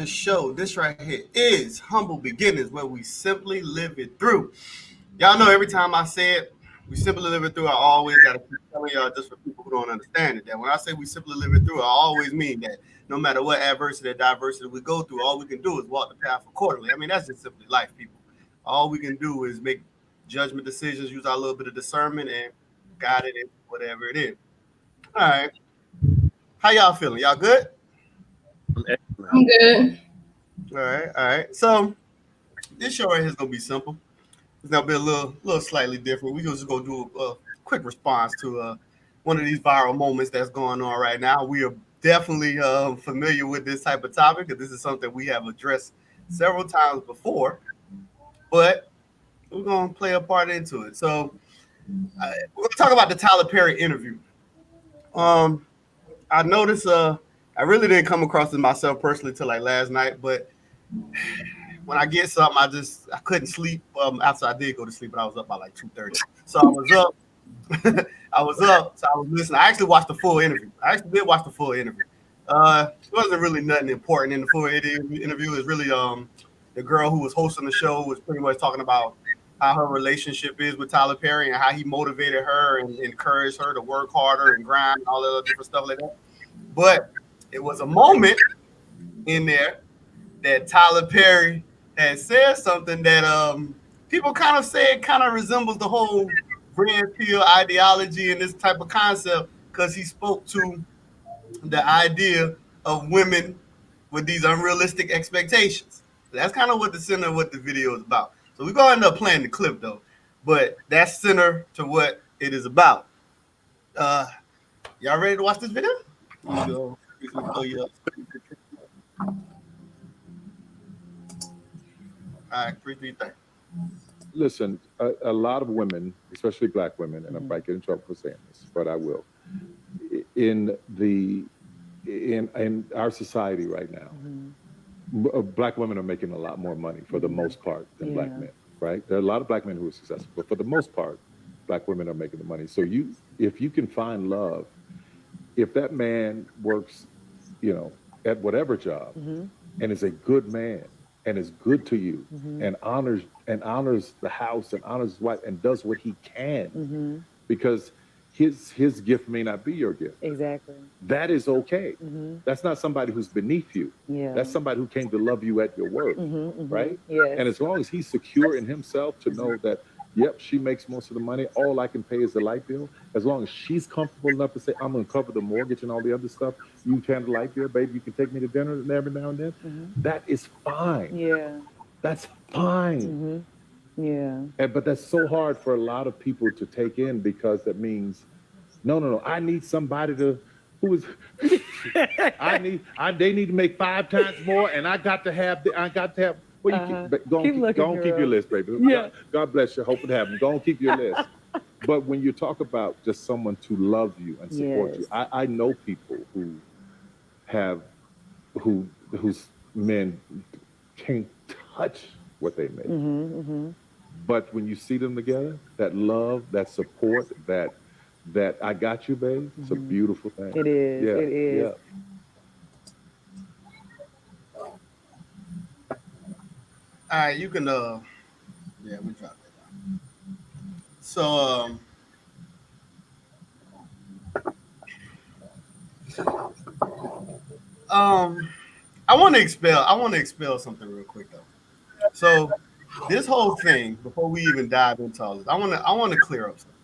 show. This right here is Humble Beginnings, where we simply live it through. Y'all know every time I say it, we simply live it through. I always got to keep telling y'all, just for people who don't understand it, that when I say we simply live it through, I always mean that no matter what adversity or diversity we go through, all we can do is walk the path accordingly. I mean, that's just simply life, people. All we can do is make judgment decisions, use our little bit of discernment, and guide it in whatever it is. All right. How y'all feeling? Y'all good? I'm excellent. I'm good. All right. All right. So this show right here is gonna be simple. It's gonna be a little slightly different. We just gonna do a quick response to one of these viral moments that's going on right now. We are definitely familiar with this type of topic because this is something we have addressed several times before, but we're gonna play a part into it. So we're gonna talk about the Tyler Perry interview. Um, I noticed I really didn't come across it myself personally till like last night, but when I get something, I couldn't sleep. After I did go to sleep, but I was up by like 2:30. So I was up. I was up. So I was listening. I actually watched the full interview. I actually did watch the full interview. It wasn't really nothing important in the full interview. It's really the girl who was hosting the show was pretty much talking about how her relationship is with Tyler Perry and how he motivated her and encouraged her to work harder and grind and all that other different stuff like that. But it was a moment in there that Tyler Perry had said something that people kind of say it kind of resembles the whole brand pill ideology and this type of concept because he spoke to the idea of women with these unrealistic expectations. That's kind of what the center of what the video is about. So we're going to end up playing the clip though, but that's center to what it is about. Uh, y'all ready to watch this video? Go. All right, 3, 3, 3. Listen, a lot of women, especially black women, and I might get in trouble for saying this, but I will. In our society right now, black women are making a lot more money for the most part than black men, right? There are a lot of black men who are successful, but for the most part, black women are making the money. So if you can find love, if that man works, at whatever job, and is a good man and is good to you and honors the house and honors his wife and does what he can because his gift may not be your gift. Exactly. That is okay. That's not somebody who's beneath you. Yeah. That's somebody who came to love you at your worth, right? Yes. And as long as he's secure in himself to know that, yep, she makes most of the money, all I can pay is the light bill. As long as she's comfortable enough to say, I'm going to cover the mortgage and all the other stuff, you can the light bill, baby, you can take me to dinner every now and then. That is fine. Yeah. That's fine. Yeah. But that's so hard for a lot of people to take in because that means, no, I need somebody they need to make 5 times more, and I got to have. Well, go on, keep your list, baby. Yeah. God bless you. Hope it happens. Go on, keep your list. But when you talk about just someone to love you and support you, I know people whose men can't touch what they make. But when you see them together, that love, that support, that I got you, babe, it's a beautiful thing. It is. Yeah, It is. yeah. All right, you can we dropped that down. So I want to expel something real quick though. So this whole thing, before we even dive into all this, I want to clear up something.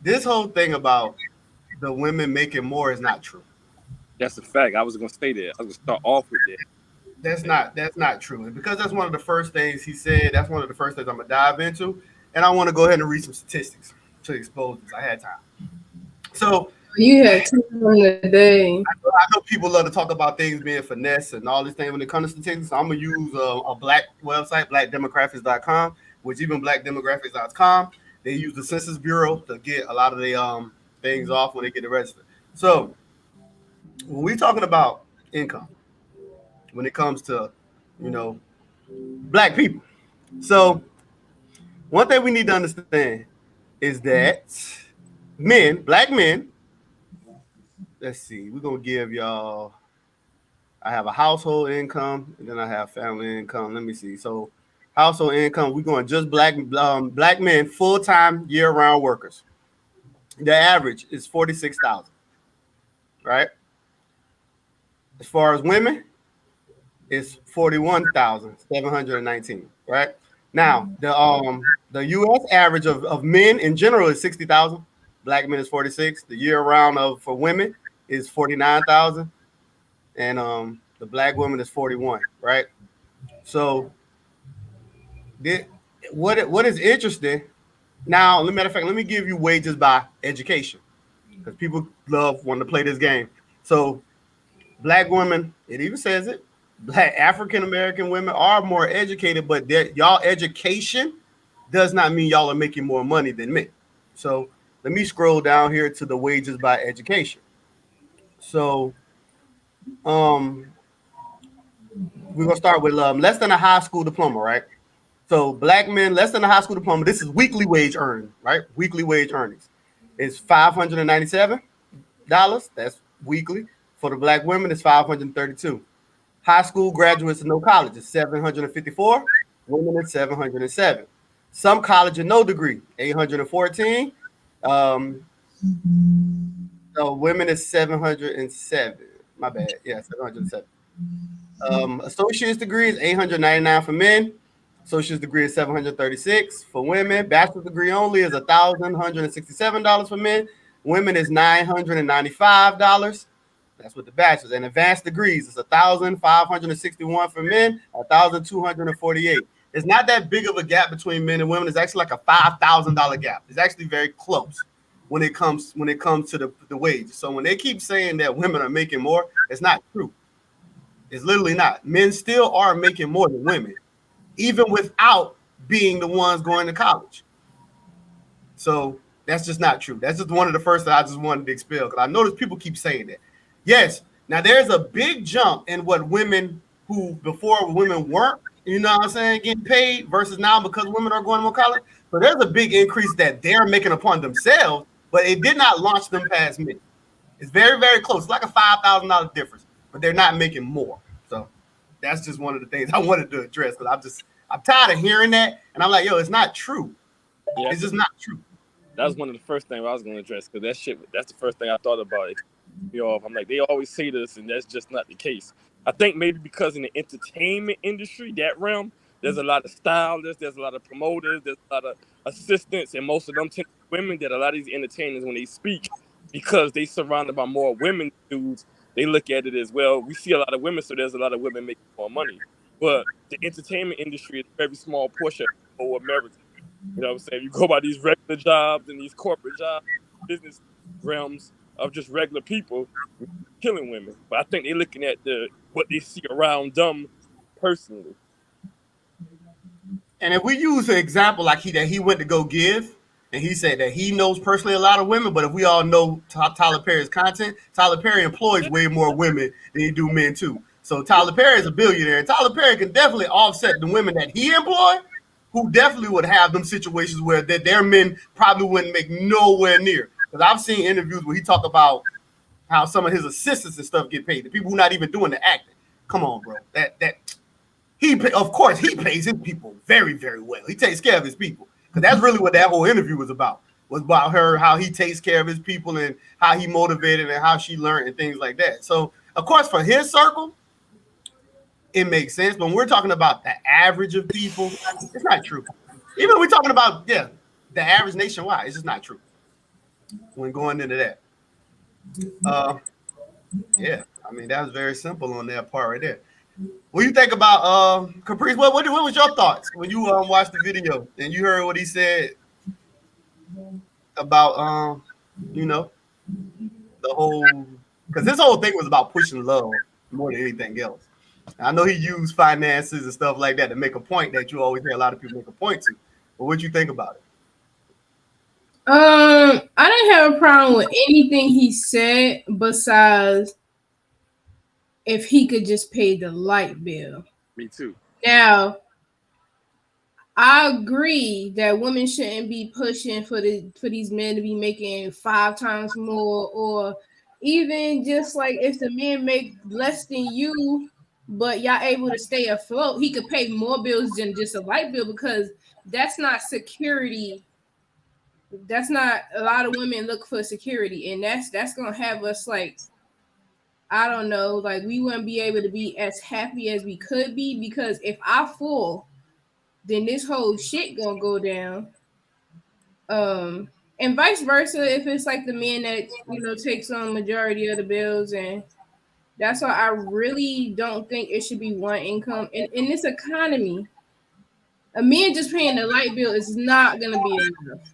This whole thing about the women making more is not true. That's a fact. I was gonna stay there. I was gonna start off with that. That's not true. And because that's one of the first things he said, that's one of the first things I'm gonna dive into. And I want to go ahead and read some statistics to expose this. I had time. So You had 2 in a day. I know people love to talk about things being finesse and all this thing when it comes to statistics. So I'm gonna use a black website, blackdemographics.com, which even blackdemographics.com, they use the Census Bureau to get a lot of the things off when they get it registered. So when we're talking about income, when it comes to black people, so one thing we need to understand is that black men, let's see, we're gonna give y'all I have a household income, and then I have family income. Let me see. So, household income, we're going just black men, full time, year round workers. The average is 46,000, right? As far as women, it's 41,719, right? Now, the US average of men in general is 60,000. Black men is 46. The year round of for women is 49,000, and the black woman is 41, right? So the, what is interesting now, matter of fact, let me give you wages by education, because people love wanting to play this game. So black women, it even says it, black African American women are more educated, but y'all education does not mean y'all are making more money than men. So let me scroll down here to the wages by education. So we're gonna start with less than a high school diploma, right? So black men less than a high school diploma. This is weekly wage earned, right? Weekly wage earnings is $597. That's weekly. For the black women, it's 532. High school graduates and no college is 754. Women is 707. Some college and no degree, 814. Um, so women is 707. My bad. Yeah, 707. Associate's degree is 899 for men. Associate's degree is 736 for women. Bachelor's degree only is $1,167 for men. Women is $995. That's with the bachelor's. And advanced degrees is 1,561 for men, 1,248. It's not that big of a gap between men and women. It's actually like a $5,000 gap. It's actually very close when it comes to the wage. So when they keep saying that women are making more, it's not true. It's literally not. Men still are making more than women, even without being the ones going to college. So that's just not true. That's just one of the first that I just wanted to expel, because I notice people keep saying that. Yes, now there's a big jump in what women who before women weren't, you know what I'm saying, getting paid versus now because women are going to college. So there's a big increase that they're making upon themselves, but it did not launch them past men. It's very, very close. It's like a $5,000 difference, but they're not making more. So that's just one of the things I wanted to address, because I'm tired of hearing that, and I'm like, yo, it's not true. Yeah, It's just not true. that was one of the first things I was going to address, because that's the first thing I thought about. I'm like, they always say this, and that's just not the case. I think maybe because in the entertainment industry, that realm, there's a lot of stylists, there's a lot of promoters, there's a lot of assistants, and most of them tend to be women. That a lot of these entertainers, when they speak, because they surrounded by more women dudes, they look at it as, well, we see a lot of women, so there's a lot of women making more money. But the entertainment industry is a very small portion of whole America. You know what I'm saying? You go by these regular jobs and these corporate jobs, business realms of just regular people killing women. But I think they're looking at what they see around them personally. And if we use an example like that he went to go give, and he said that he knows personally a lot of women, but if we all know Tyler Perry's content, Tyler Perry employs way more women than he do men too. So Tyler Perry is a billionaire, and Tyler Perry can definitely offset the women that he employed, who definitely would have them situations where their men probably wouldn't make nowhere near. Because I've seen interviews where he talk about how some of his assistants and stuff get paid, the people who are not even doing the acting. Come on, bro. Of course, he pays his people very, very well. He takes care of his people, because that's really what that whole interview was about. Was about how he takes care of his people and how he motivated and how she learned and things like that. So, of course, for his circle, it makes sense. But when we're talking about the average of people, it's not true. Even when we're talking about the average nationwide, it's just not true. When going into that, yeah, I mean that was very simple on that part right there. What do you think about Caprice? What was your thoughts when you watched the video and you heard what he said about you know, the whole, because this whole thing was about pushing love more than anything else. I know he used finances and stuff like that to make a point that you always hear a lot of people make a point to. But what do you think about it? I didn't have a problem with anything he said besides if he could just pay the light bill. Me too. Now, I agree that women shouldn't be pushing for these men to be making 5 times more, or even just like if the men make less than you, but y'all able to stay afloat, he could pay more bills than just a light bill because that's not security. That's not a lot of women look for security, and that's gonna have us like I don't know, like we wouldn't be able to be as happy as we could be because if I fall, then this whole shit gonna go down. And vice versa, if it's like the man that takes on majority of the bills, and that's why I really don't think it should be one income. In this economy, a man just paying the light bill is not gonna be enough.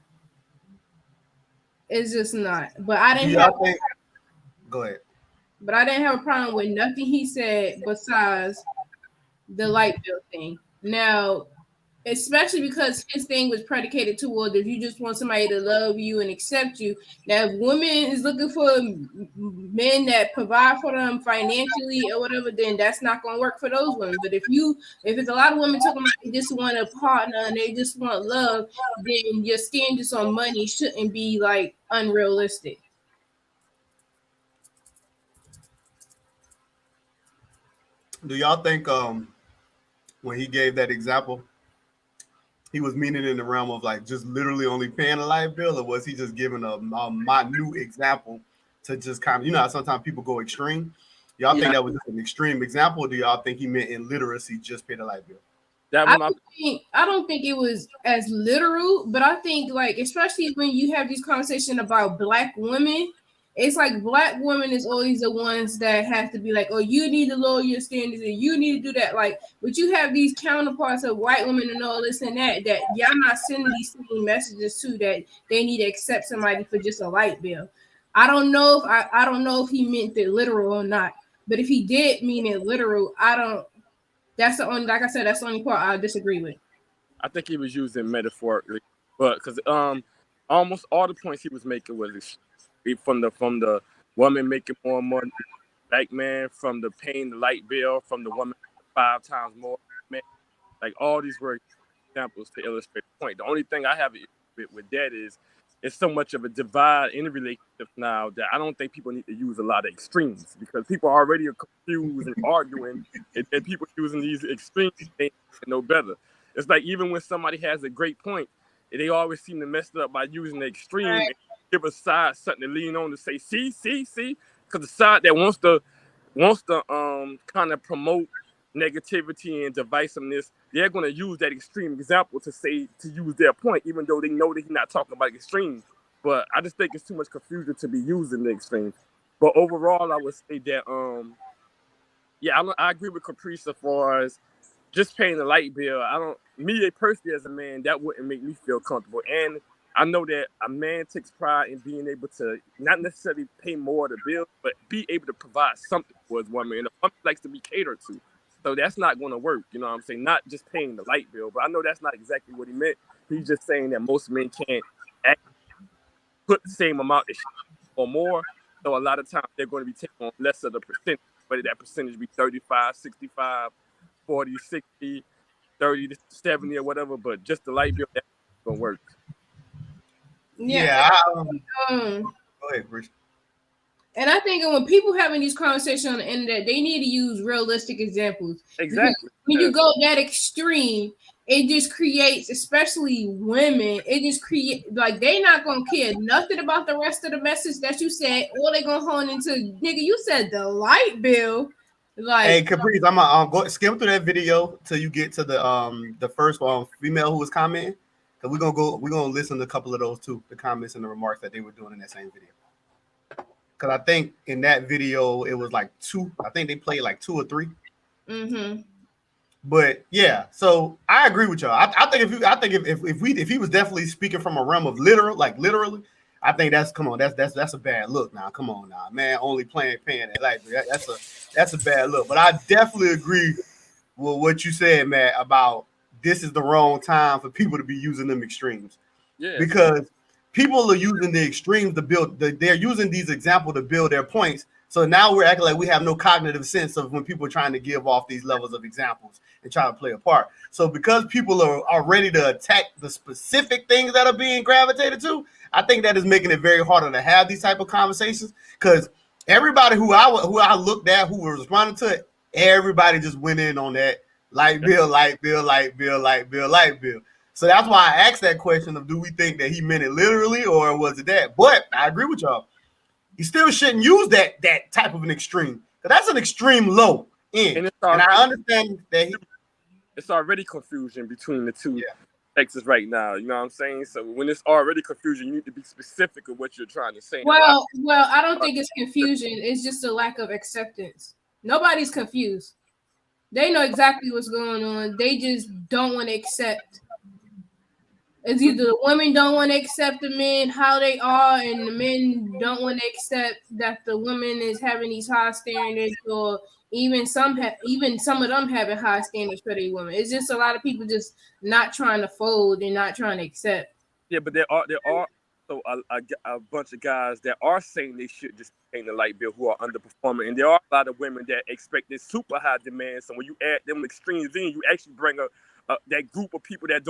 It's just not. But I Do didn't have y'all think? Go ahead. but I didn't have a problem with nothing he said besides the light bill thing. Now, especially because his thing was predicated toward if you just want somebody to love you and accept you. Now, if women is looking for men that provide for them financially or whatever, then that's not going to work for those women. But if it's a lot of women talking about they just want a partner and they just want love, then your standards on money shouldn't be like unrealistic. Do y'all think when he gave that example, he was meaning in the realm of like just literally only paying a light bill, or was he just giving a minute example to just kind of, how sometimes people go extreme? Y'all think that was just an extreme example, or do y'all think he meant in literacy just pay the light bill? I don't think it was as literal, but I think like especially when you have these conversations about black women, it's like black women is always the ones that have to be like, oh, you need to lower your standards and you need to do that. Like, but you have these counterparts of white women and all this and that y'all not sending these same messages to that they need to accept somebody for just a light bill. I don't know if he meant it literal or not, but if he did mean it literal, that's the only, like I said, that's the only part I disagree with. I think he was using metaphorically, but because almost all the points he was making was from the woman making more money, black man, from the paying the light bill, from the woman 5 times more, man. Like all these were examples to illustrate the point. The only thing I have with that is it's so much of a divide in the relationship now that I don't think people need to use a lot of extremes because people already are confused and arguing, and people using these extremes, they know better. It's like even when somebody has a great point, they always seem to mess it up by using the extreme and give a side something to lean on to say, see, because the side that wants to kind of promote negativity and divisiveness, they're going to use that extreme example to use their point, even though they know that he's not talking about extreme. But I just think it's too much confusion to be using the extreme. But overall, I would say that I agree with Caprice as far as just paying the light bill. Me personally as a man, that wouldn't make me feel comfortable. And I know that a man takes pride in being able to not necessarily pay more of the bill, but be able to provide something for his woman. And a woman likes to be catered to. So that's not going to work, you know what I'm saying? Not just paying the light bill, but I know that's not exactly what he meant. He's just saying that most men can't put the same amount or more. So a lot of times they're going to be taking on less of the percentage, whether that percentage be 35, 65, 40, 60, 30 to 70 or whatever, but just the light bill, that's going to work. Yeah. Go ahead, Bruce. And I think when people having these conversations on the internet, they need to use realistic examples. Exactly. Because when you go that extreme, it just creates, especially women, it just creates, like, they not going to care nothing about the rest of the message that you said, or they going to hone into, nigga, you said the light bill. Like, hey, Caprice, I'm going to go skim through that video till you get to the first female who was commenting. Because we're going to listen to a couple of those too, the comments and the remarks that they were doing in that same video. Because I think in that video it was like 2. I think they played like 2 or 3. Mm-hmm. But yeah, so I agree with y'all. I think if he was definitely speaking from a realm of literally, I think that's a bad look. Now, come on, now, man, only paying that like that's a bad look. But I definitely agree with what you said, Matt, about this is the wrong time for people to be using them extremes. Yeah, because people are using the extremes to build. They're using these examples to build their points. So now we're acting like we have no cognitive sense of when people are trying to give off these levels of examples and try to play a part. So because people are ready to attack the specific things that are being gravitated to, I think that is making it very harder to have these type of conversations. Because everybody who I looked at who was responding to it, everybody just went in on that light bill, light bill, light bill, light bill, light bill. So that's why I asked that question of do we think that he meant it literally or was it that? But I agree with y'all. You still shouldn't use that type of an extreme. Because that's an extreme low end. And I understand that it's already confusion between the two Texas right now. You know what I'm saying? So when it's already confusion, you need to be specific of what you're trying to say. Well, I don't think it's confusion. It's just a lack of acceptance. Nobody's confused. They know exactly what's going on. They just don't want to accept. It's either the women don't want to accept the men how they are, and the men don't want to accept that the woman is having these high standards, or even some of them having high standards for their women. It's just a lot of people just not trying to fold and not trying to accept. Yeah, but there are so a bunch of guys that are saying they should just pay the light bill who are underperforming, and there are a lot of women that expect this super high demand. So when you add them extremes in, you actually bring that group of people that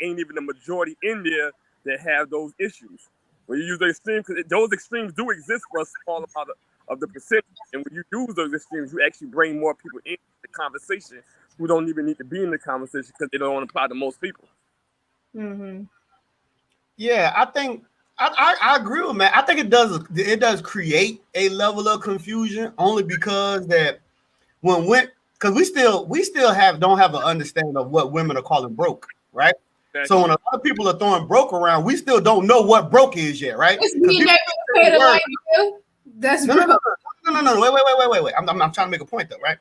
ain't even the majority in there that have those issues. When you use the extremes, because those extremes do exist for a small amount of the percentage, and when you use those extremes, you actually bring more people into the conversation who don't even need to be in the conversation because they don't apply to most people. Mm-hmm. Yeah, I think I agree with Matt. I think it does create a level of confusion only because that because we still don't have an understanding of what women are calling broke, right? Exactly. So when a lot of people are throwing broke around, we still don't know what broke is yet, right? That's no. Wait. I'm trying to make a point though, right?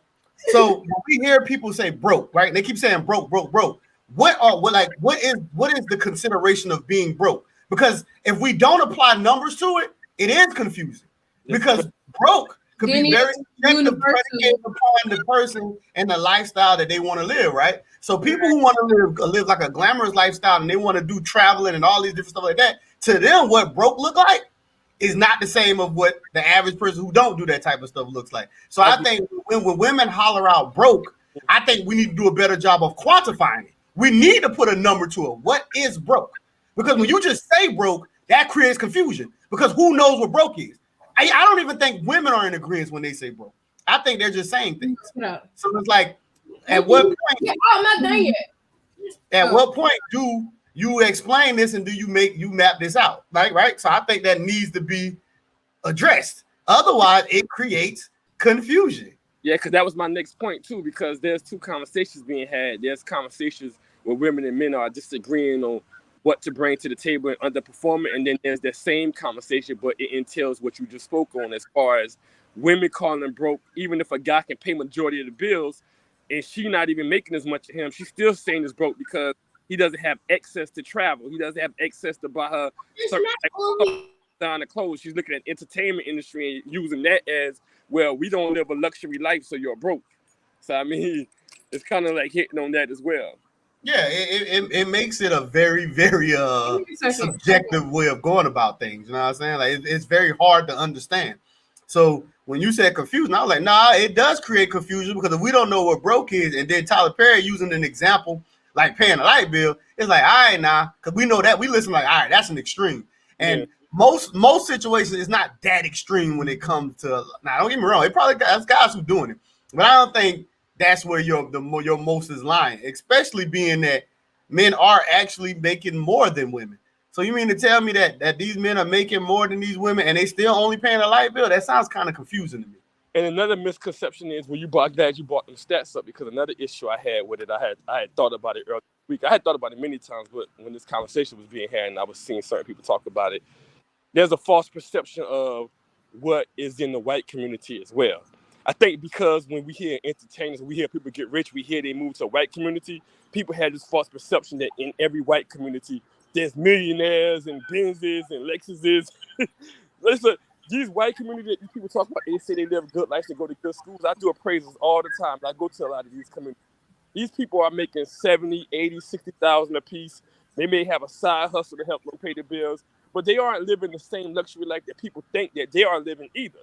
So when we hear people say broke, right? And they keep saying broke. What is the consideration of being broke? Because if we don't apply numbers to it, it is confusing. Because broke could be very subjective, predicated upon the person and the lifestyle that they want to live, right? So people who want to live like a glamorous lifestyle and they want to do traveling and all these different stuff like that, to them, what broke look like is not the same of what the average person who don't do that type of stuff looks like. So I think when women holler out broke, I think we need to do a better job of quantifying it. We need to put a number to it. What is broke? Because when you just say broke, that creates confusion. Because who knows what broke is? I don't even think women are in agreement when they say broke. I think they're just saying things. So it's like, at what point? I'm not done yet. At what point do you explain this and do you map this out? Right? So I think that needs to be addressed. Otherwise, it creates confusion. Yeah, because that was my next point too, because there's two conversations being had. There's conversations where women and men are disagreeing on what to bring to the table and underperforming, and then there's that same conversation, but it entails what you just spoke on as far as women calling them broke, even if a guy can pay majority of the bills, and she not even making as much as him, she's still saying it's broke because he doesn't have access to travel. He doesn't have access to buy her down the clothes. She's looking at entertainment industry and using that as, well, we don't live a luxury life, so you're broke. So, I mean, it's kind of like hitting on that as well. Yeah, it makes it a very, very subjective way of going about things. You know what I'm saying? Like it's very hard to understand. So when you said confusion, I was like, nah, it does create confusion because if we don't know what broke is, and then Tyler Perry using an example like paying a light bill, it's like, all right, nah, because we know that we listen like, all right, that's an extreme. And most situations, it's not that extreme when it comes to. Now, don't get me wrong, it probably got guys who doing it, but I don't think that's where your most is lying, especially being that men are actually making more than women. So you mean to tell me that these men are making more than these women and they still only paying a light bill? That sounds kind of confusing to me. And another misconception is when you brought them stats up, because another issue I had with it, I had thought about it earlier this week. I had thought about it many times, but when this conversation was being had and I was seeing certain people talk about it, there's a false perception of what is in the white community as well. I think because when we hear entertainers, we hear people get rich, we hear they move to a white community, people have this false perception that in every white community, there's millionaires and Benzes and Lexuses. Listen, these white communities that these people talk about, they say they live good lives and go to good schools. I do appraisals all the time. I go to a lot of these communities. These people are making 70, 80, 60,000 a piece. They may have a side hustle to help them pay the bills, but they aren't living the same luxury life that people think that they are living either.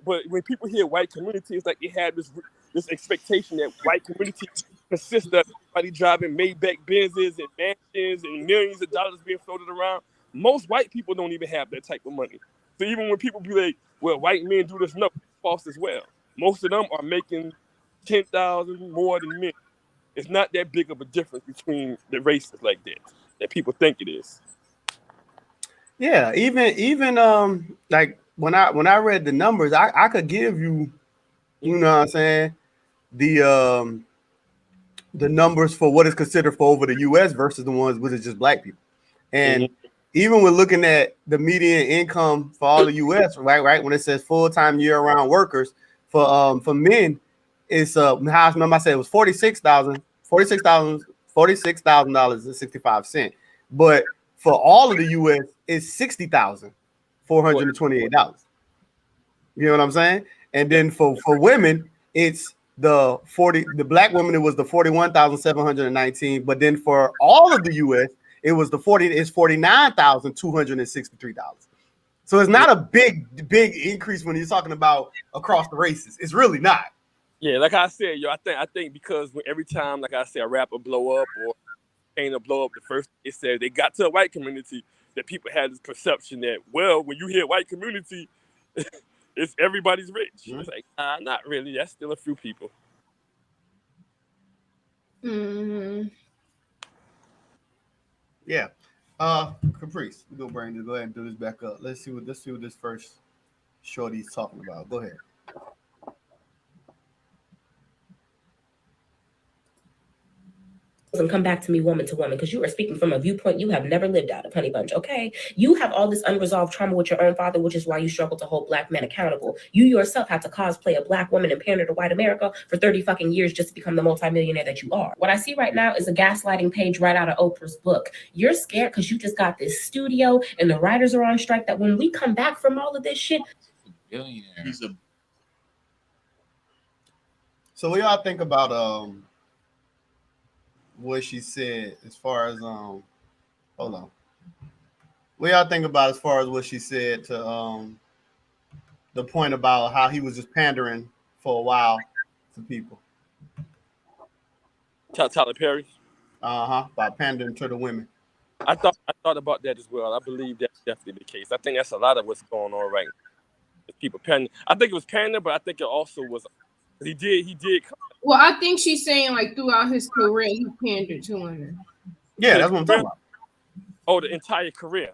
But when people hear white community, it's like they have this expectation that white community consists of everybody driving Maybach Benzes and mansions and millions of dollars being floated around. most white people don't even have that type of money. So even when people be like, well, white men do this, no, it's false as well. Most of them are making 10,000 more than men. It's not that big of a difference between the races like that people think it is. Yeah, even like when I read the numbers, I could give you, you know what I'm saying, the numbers for what is considered for over the US versus the ones with just black people. And even when looking at the median income for all the US, right, when it says full-time year-round workers for men, it's how remember I said it was $46,000.65. But for all of the US, it's $60,428. You know what I'm saying? And then for women, it's the black women, it was the 41,719. But then for all of the US, it was it's $49,263. So it's not a big increase when you're talking about across the races. It's really not. Yeah, like I said, yo, I think because every time, like I said, a rapper blow up or painter blow up, the first it said they got to a white community, that people had this perception that, well, when you hear white community, it's everybody's rich. Mm-hmm. It's like, not really. That's still a few people. Mm-hmm. Yeah. Caprice, we'll go ahead and do this back up. Let's see what this first shorty's talking about. Go ahead. And come back to me woman to woman, because you are speaking from a viewpoint you have never lived out of, honey bunch. Okay, you have all this unresolved trauma with your own father, which is why you struggle to hold black men accountable. You yourself had to cosplay a black woman and pander to white America for 30 fucking years just to become the multimillionaire that you are. What I see right now is a gaslighting page right out of Oprah's book. You're scared because you just got this studio and the writers are on strike, that when we come back from all of this shit, billionaire. So what y'all think about what she said as far as hold on. What y'all think about as far as what she said to the point about how he was just pandering for a while to people? Tyler Perry? By pandering to the women. I thought about that as well. I believe that's definitely the case. I think that's a lot of what's going on right now. People pandering. I think it was pandering, but I think it also was he did. Well, I think she's saying like throughout his career, he pandered to women. Yeah, that's what I'm talking about. Oh, the entire career.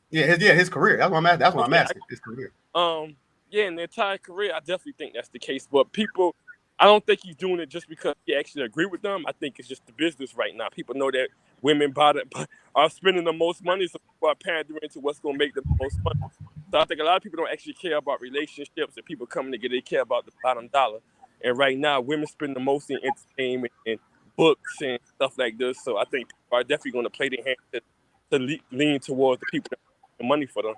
Yeah, his career. That's what I'm asking. That's what I'm asking. His career. Yeah, in the entire career, I definitely think that's the case. But people, I don't think he's doing it just because he actually agree with them. I think it's just the business right now. People know that women are spending the most money, so people are pandering to what's going to make the most money. So I think a lot of people don't actually care about relationships and people coming together. They care about the bottom dollar. And right now, women spend the most in entertainment and books and stuff like this. So I think people are definitely going to play their hand to lean towards the people that have the money for them.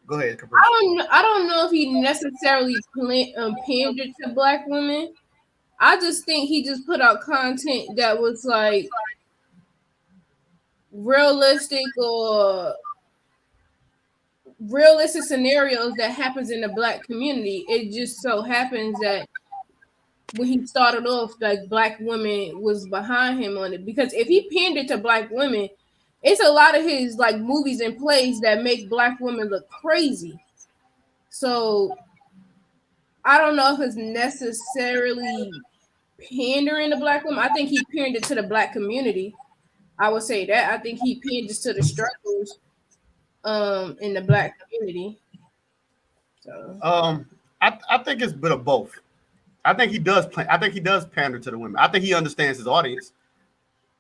Go ahead, Caprice. I don't know if he necessarily pandered to black women. I just think he just put out content that was like realistic scenarios that happens in the black community. It just so happens that when he started off, like black women was behind him on it. Because if he pandered to black women, it's a lot of his like movies and plays that make black women look crazy. So I don't know if it's necessarily pandering to black women. I think he pandered to the black community. I would say that. I think he panders to the struggles in the black community. So I think it's a bit of both. I think he does pander to the women. I think he understands his audience.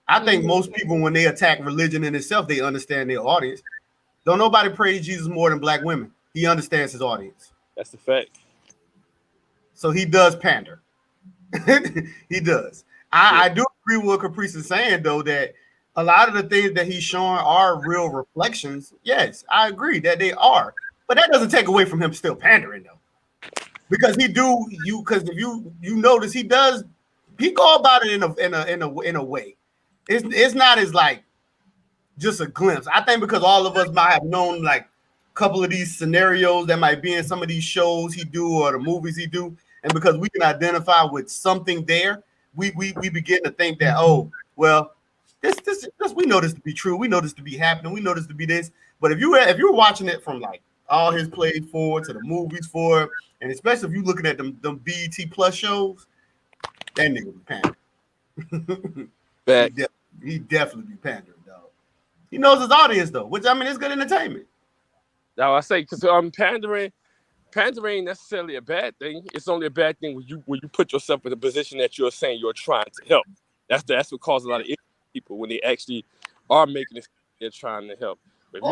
I think most people, when they attack religion in itself, they understand their audience. Don't nobody praise Jesus more than black women. He understands his audience. That's a fact. So he does pander. He does. I do agree with what Caprice is saying, though, that a lot of the things that he's showing are real reflections. Yes, I agree that they are. But that doesn't take away from him still pandering, though. Because if you notice he go about it in a way. It's not as like just a glimpse. I think because all of us might have known like a couple of these scenarios that might be in some of these shows he do or the movies he do, and because we can identify with something there, we begin to think that, oh, well, this we know this to be true. We know this to be happening. We know this to be this. But if you're watching it from like all his plays forward to the movies forward, and especially if you're looking at them BET Plus shows, that nigga be pandering. he definitely be pandering, dog. He knows his audience though, which I mean, it's good entertainment. Now I say because pandering ain't necessarily a bad thing. It's only a bad thing when you put yourself in a position that you're saying you're trying to help. That's what causes a lot of people when they actually are making it. They're trying to help. Like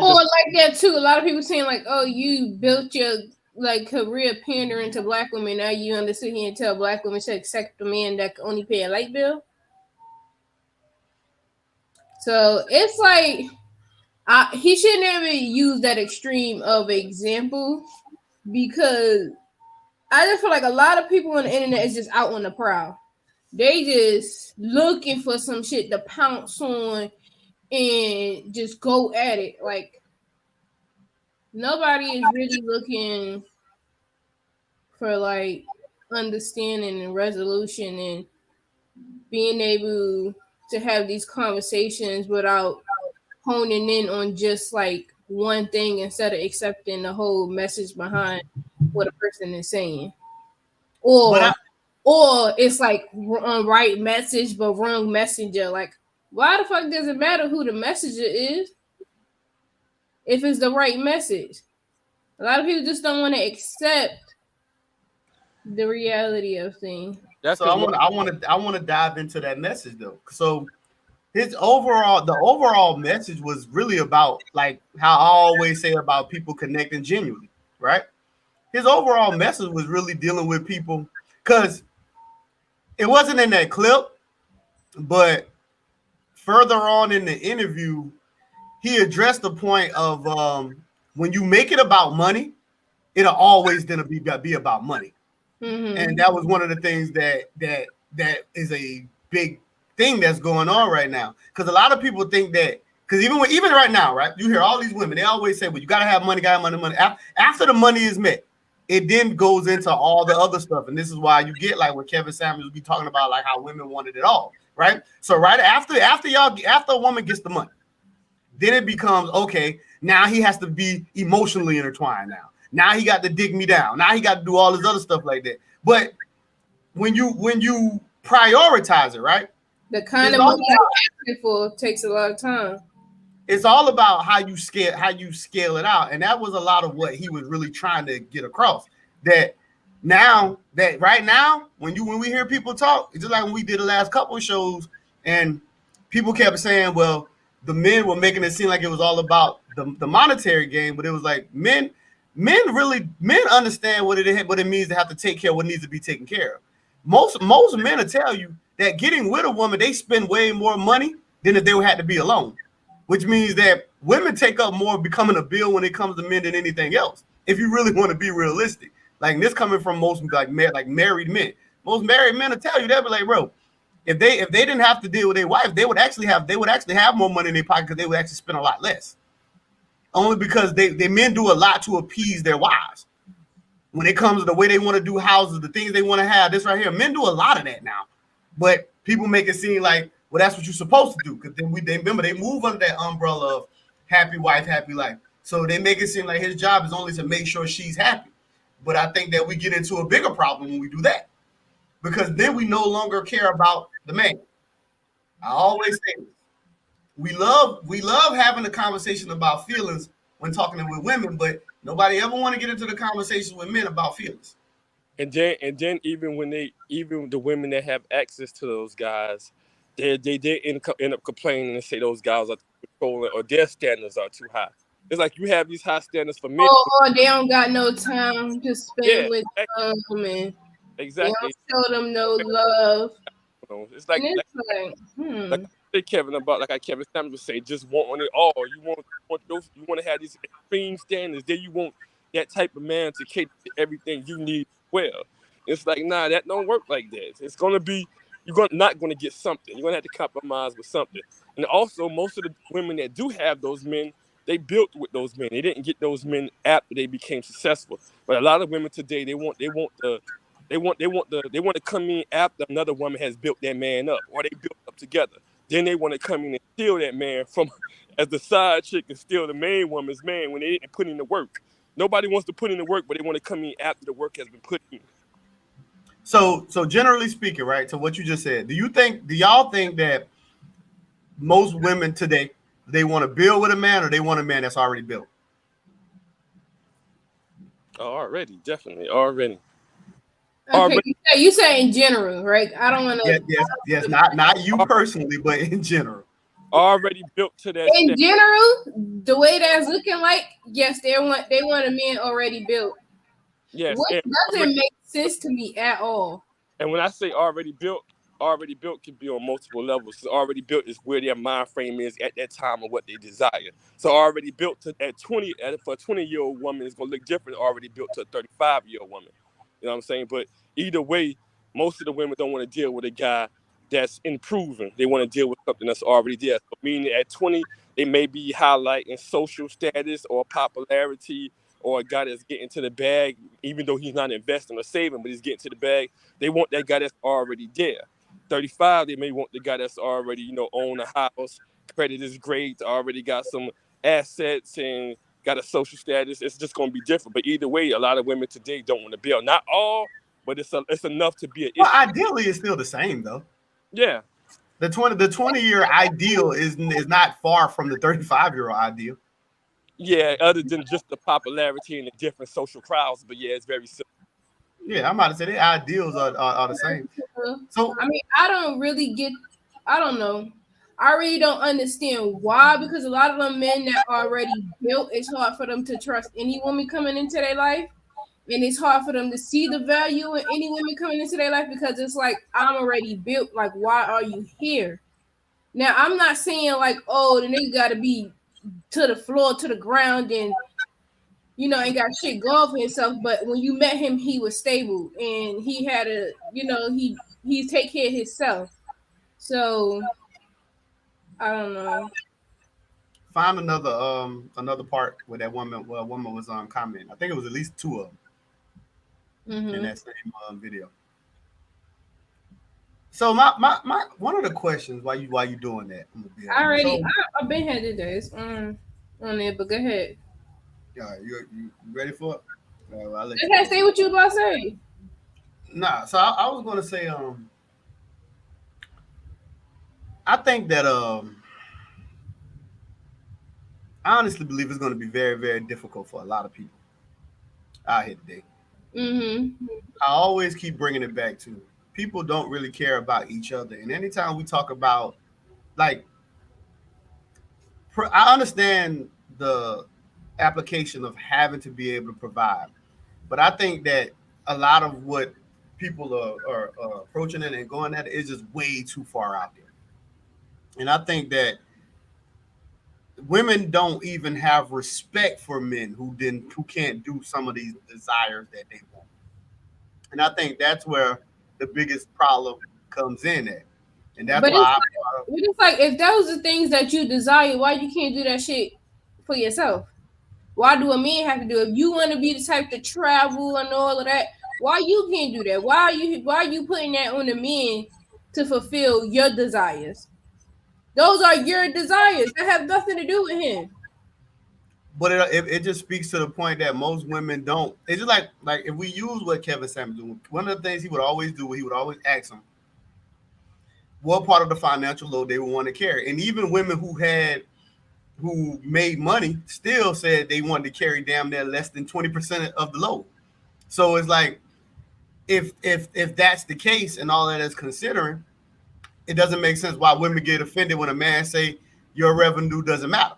that too. A lot of people saying like, "Oh, you built your like career pandering to black women. Now you understand here and tell black women to accept a man that can only pay a light bill." So it's like he should never use that extreme of example because I just feel like a lot of people on the internet is just out on the prowl. They just looking for some shit to pounce on and just go at it. Like nobody is really looking for like understanding and resolution and being able to have these conversations without honing in on just like one thing instead of accepting the whole message behind what a person is saying. Or it's like right message but wrong messenger. Like, why the fuck does it matter who the messenger is if it's the right message? A lot of people just don't want to accept the reality of things. So I want to dive into that message though. So the overall message was really about like how I always say about people connecting genuinely, right? His overall message was really dealing with people because it wasn't in that clip, but further on in the interview, he addressed the point of when you make it about money, it'll always then be about money. Mm-hmm. And that was one of the things that is a big thing that's going on right now. Because a lot of people think that, because even right now, right, you hear all these women, they always say, well, you gotta have money, money. After the money is met, it then goes into all the other stuff. And this is why you get like what Kevin Samuels be talking about, like how women wanted it all, right? So right after a woman gets the money, then it becomes, okay, now he has to be emotionally intertwined now. Now he got to dig me down. Now he got to do all this other stuff like that. But when you prioritize it, right? The kind of money you're asking for takes a lot of time. It's all about how you scale it out. And that was a lot of what he was really trying to get across. That right now, when we hear people talk, it's just like when we did the last couple of shows and people kept saying, well, the men were making it seem like it was all about the monetary game, but it was like men understand what it means to have to take care of what needs to be taken care of. Most men will tell you that getting with a woman, they spend way more money than if they had to be alone, which means that women take up more becoming a bill when it comes to men than anything else. If you really want to be realistic, like this coming from most like married men, most married men will tell you, they'll be like, bro, if they didn't have to deal with their wife, they would actually have more money in their pocket because they would actually spend a lot less. Only because they men do a lot to appease their wives. When it comes to the way they want to do houses, the things they want to have, this right here, men do a lot of that now. But people make it seem like, well, that's what you're supposed to do. Because then they move under that umbrella of happy wife, happy life. So they make it seem like his job is only to make sure she's happy. But I think that we get into a bigger problem when we do that. Because then we no longer care about the man. I always say this. We love having a conversation about feelings when talking with women, but nobody ever want to get into the conversation with men about feelings. And then even the women that have access to those guys, they end up complaining and say those guys are controlling or their standards are too high. It's like you have these high standards for men. Or they don't got no time to spend with them, and exactly. They don't show them no love. It's like Kevin about like Kevin Samuels say, just want it all. You want to have these extreme standards. Then you want that type of man to cater to everything you need. Well, it's like that don't work like that. It's gonna be not gonna get something. You're gonna have to compromise with something. And also, most of the women that do have those men, they built with those men. They didn't get those men after they became successful. But a lot of women today, they want to come in after another woman has built their man up, or they built up together. then they want to come in and steal that man from as the side chick and steal the main woman's man when they didn't put in the work. Nobody wants to put in the work, but they want to come in after the work has been put in. So generally speaking, right? So what you just said, do y'all think that most women today, they want to build with a man or they want a man that's already built? Already, definitely, already. Okay, you say in general, right? I don't want to. Yes. Not you personally, but in general. Already built to that. In general, the way that's looking like, yes, they want a man already built. Yes, What doesn't make sense to me at all. And when I say already built can be on multiple levels. So already built is where their mind frame is at that time of what they desire. So already built for a 20-year-old woman is gonna look different. Already built to a 35-year-old woman. You know what I'm saying? But either way, most of the women don't want to deal with a guy that's improving. They want to deal with something that's already there. So meaning at 20, they may be highlighting social status or popularity, or a guy that's getting to the bag, even though he's not investing or saving, but he's getting to the bag. They want that guy that's already there. 35, they may want the guy that's already, own a house, credit is great, already got some assets and got a social status. It's just going to be different. But either way, a lot of women today don't want to build. Not all, but it's enough to be an issue. Well, ideally, it's still the same though. Yeah. The 20-year ideal is not far from the 35-year-old ideal. Yeah, other than just the popularity and the different social crowds. But yeah, it's very simple. Yeah, I'm about to say the ideals are the same. So I mean, I don't know. I really don't understand why, because a lot of them men that are already built, it's hard for them to trust any woman coming into their life. And it's hard for them to see the value in any women coming into their life, because it's like, I'm already built. Like, why are you here? Now, I'm not saying like, oh, the nigga got to be to the floor, to the ground, and ain't got shit going for himself. But when you met him, he was stable and he had he take care of himself. So I don't know. Find another part where that woman was commenting. I think it was at least two of them in that same video. So my one of the questions while you doing that, I've been had the days on it, but go ahead. Yeah, you ready for it? I can't say what you about to say. Nah, so I was gonna say I think that I honestly believe it's going to be very, very difficult for a lot of people out here today. I always keep bringing it back to people don't really care about each other. And anytime we talk about, like, I understand the application of having to be able to provide, but I think that a lot of what people are approaching it and going at it is just way too far out there. And I think that women don't even have respect for men who can't do some of these desires that they want. And I think that's where the biggest problem comes in at. And that's why it's like if those are things that you desire, why you can't do that shit for yourself? Why do a man have to do it? If you want to be the type to travel and all of that, why you can't do that? Why are you putting that on the men to fulfill your desires? Those are your desires. That have nothing to do with him. But it just speaks to the point that most women don't. It's just like if we use what Kevin Samuels do, one of the things he would always do, he would always ask them what part of the financial load they would want to carry. And even women who made money still said they wanted to carry damn near less than 20% of the load. So it's like if that's the case and all that is considering, it doesn't make sense why women get offended when a man say your revenue doesn't matter.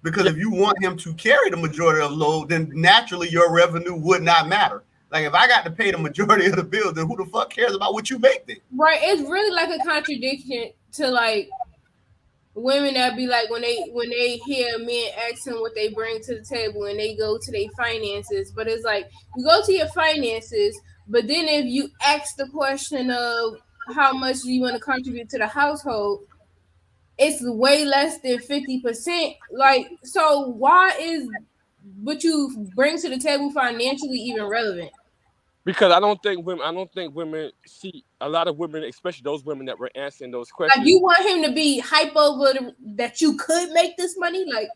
Because if you want him to carry the majority of the load, then naturally your revenue would not matter. Like if I got to pay the majority of the bills, then who the fuck cares about what you make then? Right. It's really like a contradiction to like women that be like when they hear men asking what they bring to the table and they go to their finances. But it's like you go to your finances, but then if you ask the question of how much do you want to contribute to the household, it's way less than 50%. Like, so why is what you bring to the table financially even relevant? Because I don't think women see a lot of women, especially those women that were answering those Like, questions. you want him to be hype over that you could make this money? Like,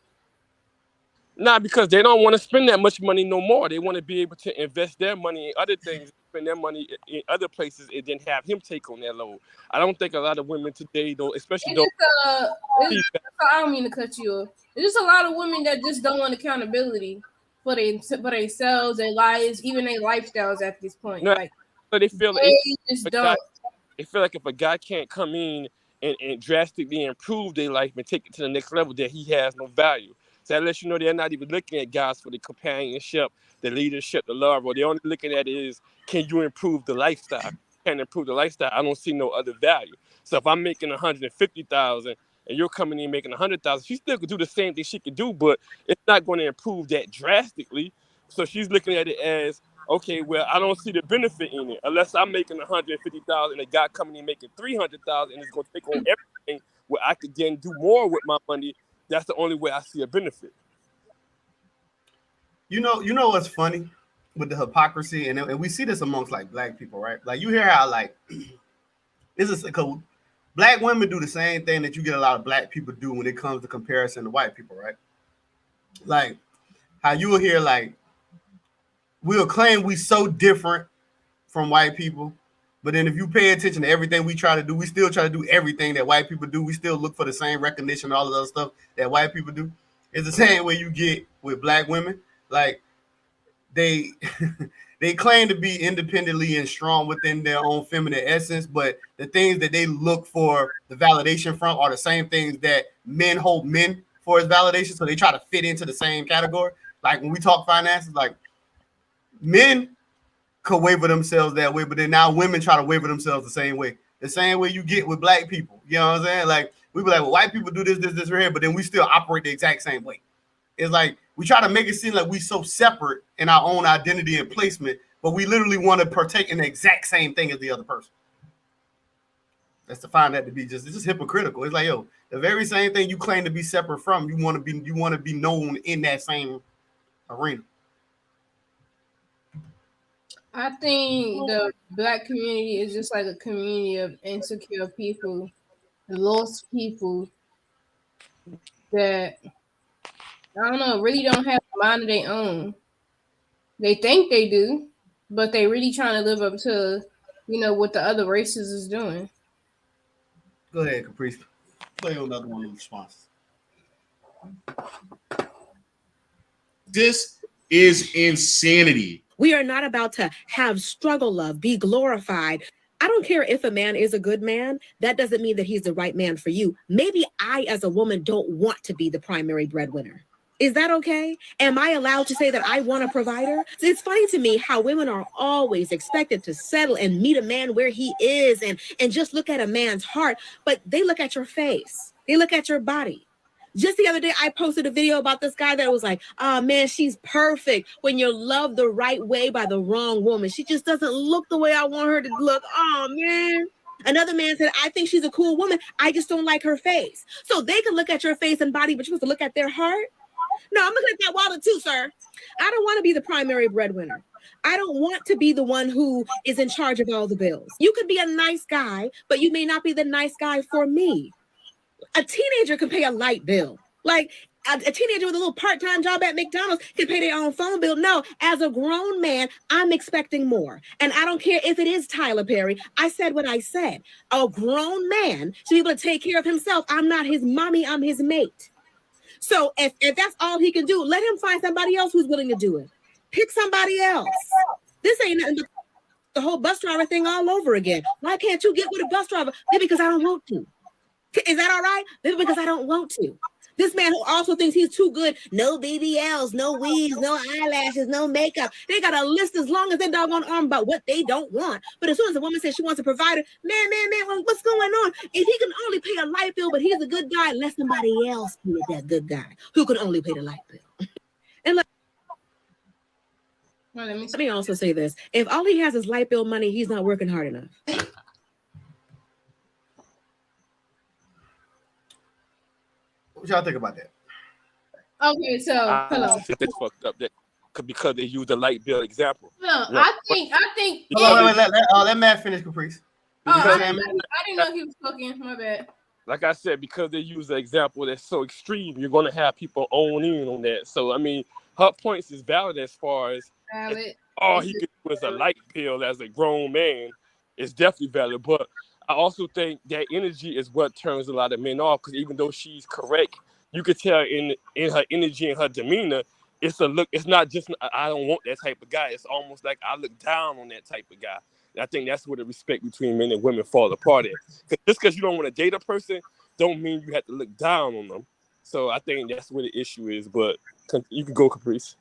Nah, because they don't want to spend that much money no more. They want to be able to invest their money in other things, spend their money in other places, and then have him take on that load. I don't think a lot of women today, though, especially it's those. just I don't mean to cut you off. There's just a lot of women that just don't want accountability for themselves, their lives, even their lifestyles at this point. No, Like, so they feel they just don't. they feel like if a guy can't come in and drastically improve their life and take it to the next level, that he has no value. So that lets you know they're not even looking at guys for the companionship, the leadership, the love. Or they're only looking at is, can you improve the lifestyle? Can improve the lifestyle? I don't see no other value. So if I'm making 150,000 and you're coming in making 100,000, she still could do the same thing she could do, but it's not going to improve that drastically. So she's looking at it as, okay, well, I don't see the benefit in it unless I'm making 150,000 and a guy coming in making 300,000 and it's going to take on everything where I could then do more with my money. That's the only way I see a benefit. You know what's funny with the hypocrisy, and we see this amongst like black people, right? Like you hear how like this is because black women do the same thing that you get a lot of black people do when it comes to comparison to white people, right? Like how you will hear like we'll claim we so different from white people, but then if you pay attention to everything we try to do, we still try to do everything that white people do. We still look for the same recognition, all of the other stuff that white people do. It's the same way you get with black women. Like they they claim to be independently and strong within their own feminine essence, but the things that they look for the validation from are the same things that men hold men for as validation. So they try to fit into the same category. Like when we talk finances, like men could waver themselves that way, but then now women try to waver themselves the same way you get with black people. You know what I'm saying? Like we be like, well, white people do this right here, but then we still operate the exact same way. It's like we try to make it seem like we so separate in our own identity and placement, but we literally want to partake in the exact same thing as the other person. That's to find that to be it's just hypocritical. It's like, yo, the very same thing you claim to be separate from, you want to be known in that same arena. I think the black community is just like a community of insecure people, lost people that I don't know, really don't have a mind of their own. They think they do, but they really trying to live up to, what the other races is doing. Go ahead, Caprice. Play another one of the responses. This is insanity. We are not about to have struggle love, be glorified. I don't care if a man is a good man. That doesn't mean that he's the right man for you. Maybe I, as a woman, don't want to be the primary breadwinner. Is that okay? Am I allowed to say that I want a provider? So it's funny to me how women are always expected to settle and meet a man where he is and just look at a man's heart, but they look at your face. They look at your body. Just the other day, I posted a video about this guy that was like, oh man, she's perfect when you're loved the right way by the wrong woman. She just doesn't look the way I want her to look. Oh man. Another man said, I think she's a cool woman. I just don't like her face. So they can look at your face and body, but you're supposed to look at their heart? No, I'm looking at that wallet too, sir. I don't want to be the primary breadwinner. I don't want to be the one who is in charge of all the bills. You could be a nice guy, but you may not be the nice guy for me. A teenager can pay a light bill. Like a teenager with a little part-time job at McDonald's can pay their own phone bill. No, as a grown man, I'm expecting more. And I don't care if it is Tyler Perry. I said what I said. A grown man should be able to take care of himself. I'm not his mommy, I'm his mate. So if that's all he can do, let him find somebody else who's willing to do it. Pick somebody else. This ain't nothing but the whole bus driver thing all over again. Why can't you get with a bus driver? Maybe because I don't want to. Is that all right? Maybe because I don't want to. This man who also thinks he's too good, no BBLs, no weaves, no eyelashes, no makeup. They got a list as long as their doggone arm about what they don't want. But as soon as a woman says she wants a provider, man, what's going on? If he can only pay a light bill, but he's a good guy, let somebody else be that good guy who can only pay the light bill. And let me also say this. If all he has is light bill money, he's not working hard enough. What y'all think about that? Okay, so hello. That's fucked up. because they use the light bill example. No, Right. I think. Hold on, wait, let Matt finish, Caprice. Oh, Because I didn't know he was talking. My bad. Like I said, because they use the example that's so extreme, you're going to have people own in on that. So, I mean, her points is valid as far as Valid. all he could do is a light bill as a grown man. It's definitely valid. But I also think that energy is what turns a lot of men off, because even though she's correct, you could tell in her energy and her demeanor, it's a look. It's not just, I don't want that type of guy. It's almost like I look down on that type of guy. And I think that's where the respect between men and women fall apart at. Just because you don't want to date a person, don't mean you have to look down on them. So I think that's where the issue is. But you can go, Caprice.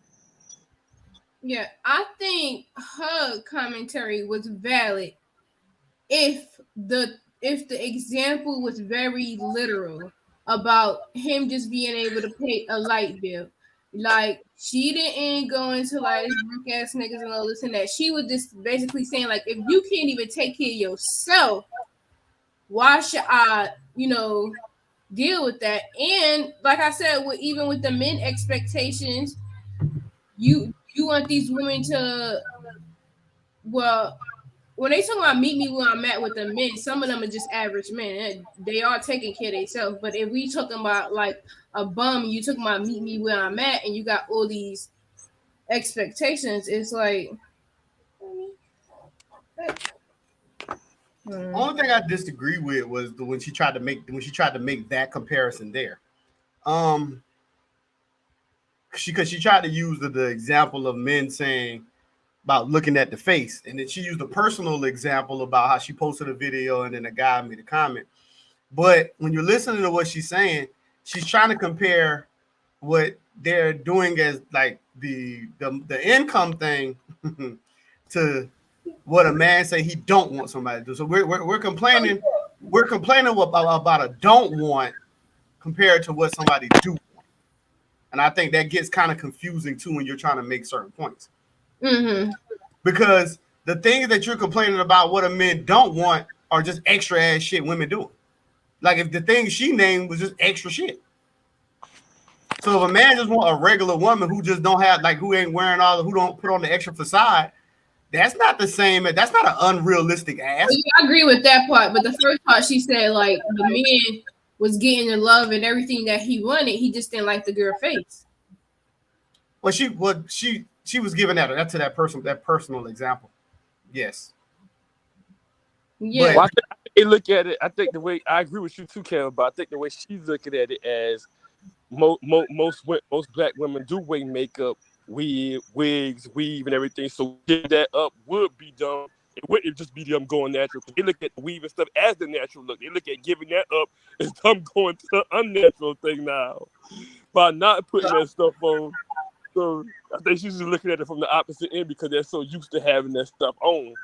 Yeah, I think her commentary was valid if the example was very literal about him just being able to pay a light bill. Like, she didn't go into like broke ass niggas and all this and that. She was just basically saying, like, if you can't even take care of yourself, why should I, deal with that? And like I said, even with the men expectations, you want these women to, well, when they talk about meet me where I'm at with the men, some of them are just average men. They are taking care of themselves. But if we talking about like a bum, you talking about meet me where I'm at, and you got all these expectations, it's like. Only thing I disagree with was when she tried to make that comparison there. Because she tried to use the example of men saying about looking at the face, and then she used a personal example about how she posted a video and then a guy made a comment. But when you're listening to what she's saying, she's trying to compare what they're doing as like the income thing to what a man say he don't want somebody to do. So we're complaining about a don't want compared to what somebody do. And I think that gets kind of confusing too when you're trying to make certain points. Mm-hmm. Because the things that you're complaining about what a men don't want are just extra ass shit women doing. Like if the things she named was just extra shit. So if a man just want a regular woman who just don't have, like, who ain't wearing who don't put on the extra facade, that's not the same. That's not an unrealistic ask. Well, yeah, I agree with that part. But the first part, she said like the man was getting the love and everything that he wanted. He just didn't like the girl face. Well, she was giving that to that personal example. Yes. Yeah. Well, I think they look at it. I think the way I agree with you too, Kevin. But I think the way she's looking at it as most black women do wear makeup, wigs, weave, and everything. So giving that up would be dumb. It wouldn't just be them going natural. They look at the weave and stuff as the natural look. They look at giving that up as them going to the unnatural thing now by not putting that stuff on. So I think she's just looking at it from the opposite end because they're so used to having that stuff on.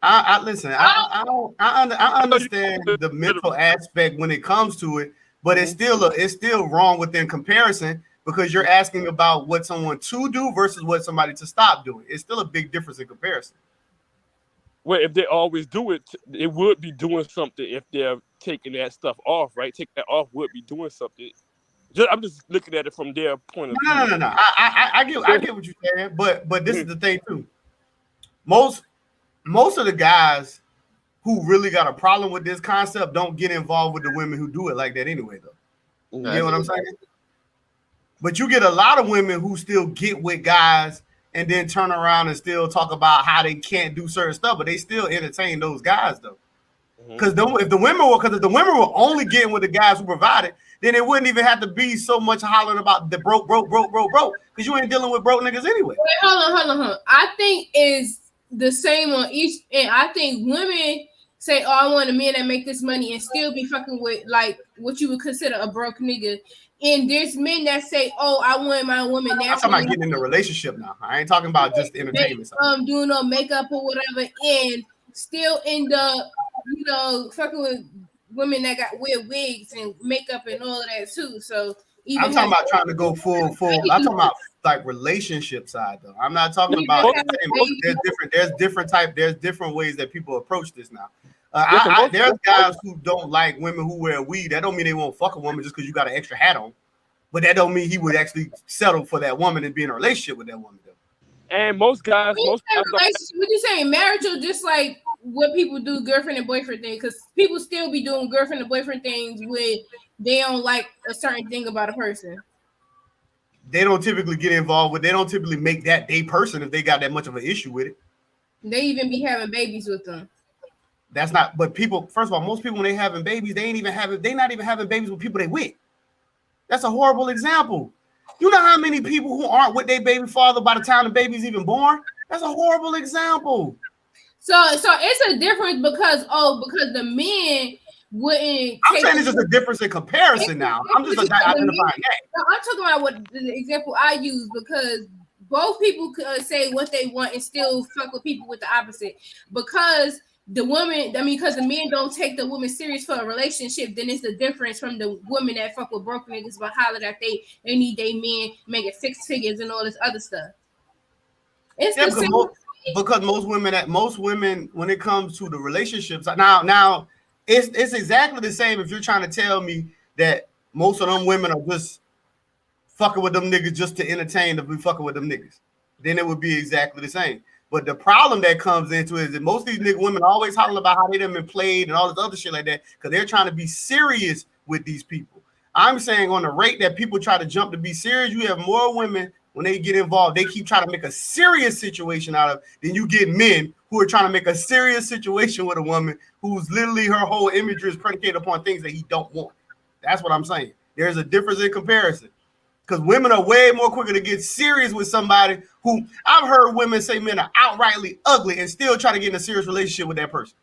I listen. I understand the mental aspect when it comes to it, but it's still wrong within comparison because you're asking about what someone to do versus what somebody to stop doing. It's still a big difference in comparison. Well, if they always do it, it would be doing something if they're taking that stuff off, right? Taking that off would be doing something. I'm just looking at it from their point of view. No. I get what you're saying, but this is the thing too. Most of the guys who really got a problem with this concept don't get involved with the women who do it like that anyway, though. You get what I'm saying? But you get a lot of women who still get with guys and then turn around and still talk about how they can't do certain stuff, but they still entertain those guys though. Because if the women were only getting with the guys who provided, then it wouldn't even have to be so much hollering about the broke. Because you ain't dealing with broke niggas anyway. Wait, hold on. I think is the same on each, and I think women say, "Oh, I want a man that make this money," and still be fucking with like what you would consider a broke nigga. And there's men that say, "Oh, I want my woman naturally." I'm talking about getting in a relationship now. I ain't talking about just entertainment. Doing no makeup or whatever, and still end up, fucking with women that wear wigs and makeup and all of that too. So I'm talking about trying to go full. I'm talking about like relationship side though. I'm not talking about there's different ways that people approach this now. There's guys who don't like women who wear weave. That don't mean they won't fuck a woman just because you got an extra hat on. but that don't mean he would actually settle for that woman and be in a relationship with that woman though. And most guys don't. What you saying, marriage or just like what people do, girlfriend and boyfriend thing? Because people still be doing girlfriend and boyfriend things when they don't like a certain thing about a person. They don't typically get involved with. They don't typically make that their person if they got that much of an issue with it. They even be having babies with them. That's not. But people, first of all, most people when they having babies, they not even having babies with people they with. That's a horrible example. You know how many people who aren't with their baby father by the time the baby's even born? That's a horrible example. So it's a difference because the men wouldn't. I'm saying it's just a difference in comparison now. I'm just identifying that. I'm talking about what the example I use because both people could say what they want and still fuck with people with the opposite. Because the woman, because the men don't take the woman serious for a relationship, then it's the difference from the women that fuck with broke niggas but holler that they need their men making 6 figures and all this other stuff. It's the same. Because most women, when it comes to the relationships, now it's exactly the same. If you're trying to tell me that most of them women are just fucking with them niggas just to entertain to be fucking with them niggas, then it would be exactly the same. But the problem that comes into it is that most of these nigga women always hollering about how they done been played and all this other shit like that because they're trying to be serious with these people. I'm saying on the rate that people try to jump to be serious, you have more women when they get involved, they keep trying to make a serious situation out of than you get men who are trying to make a serious situation with a woman who's literally her whole imagery is predicated upon things that he don't want. That's what I'm saying. There's a difference in comparison. Because women are way more quicker to get serious with somebody who I've heard women say men are outrightly ugly and still try to get in a serious relationship with that person.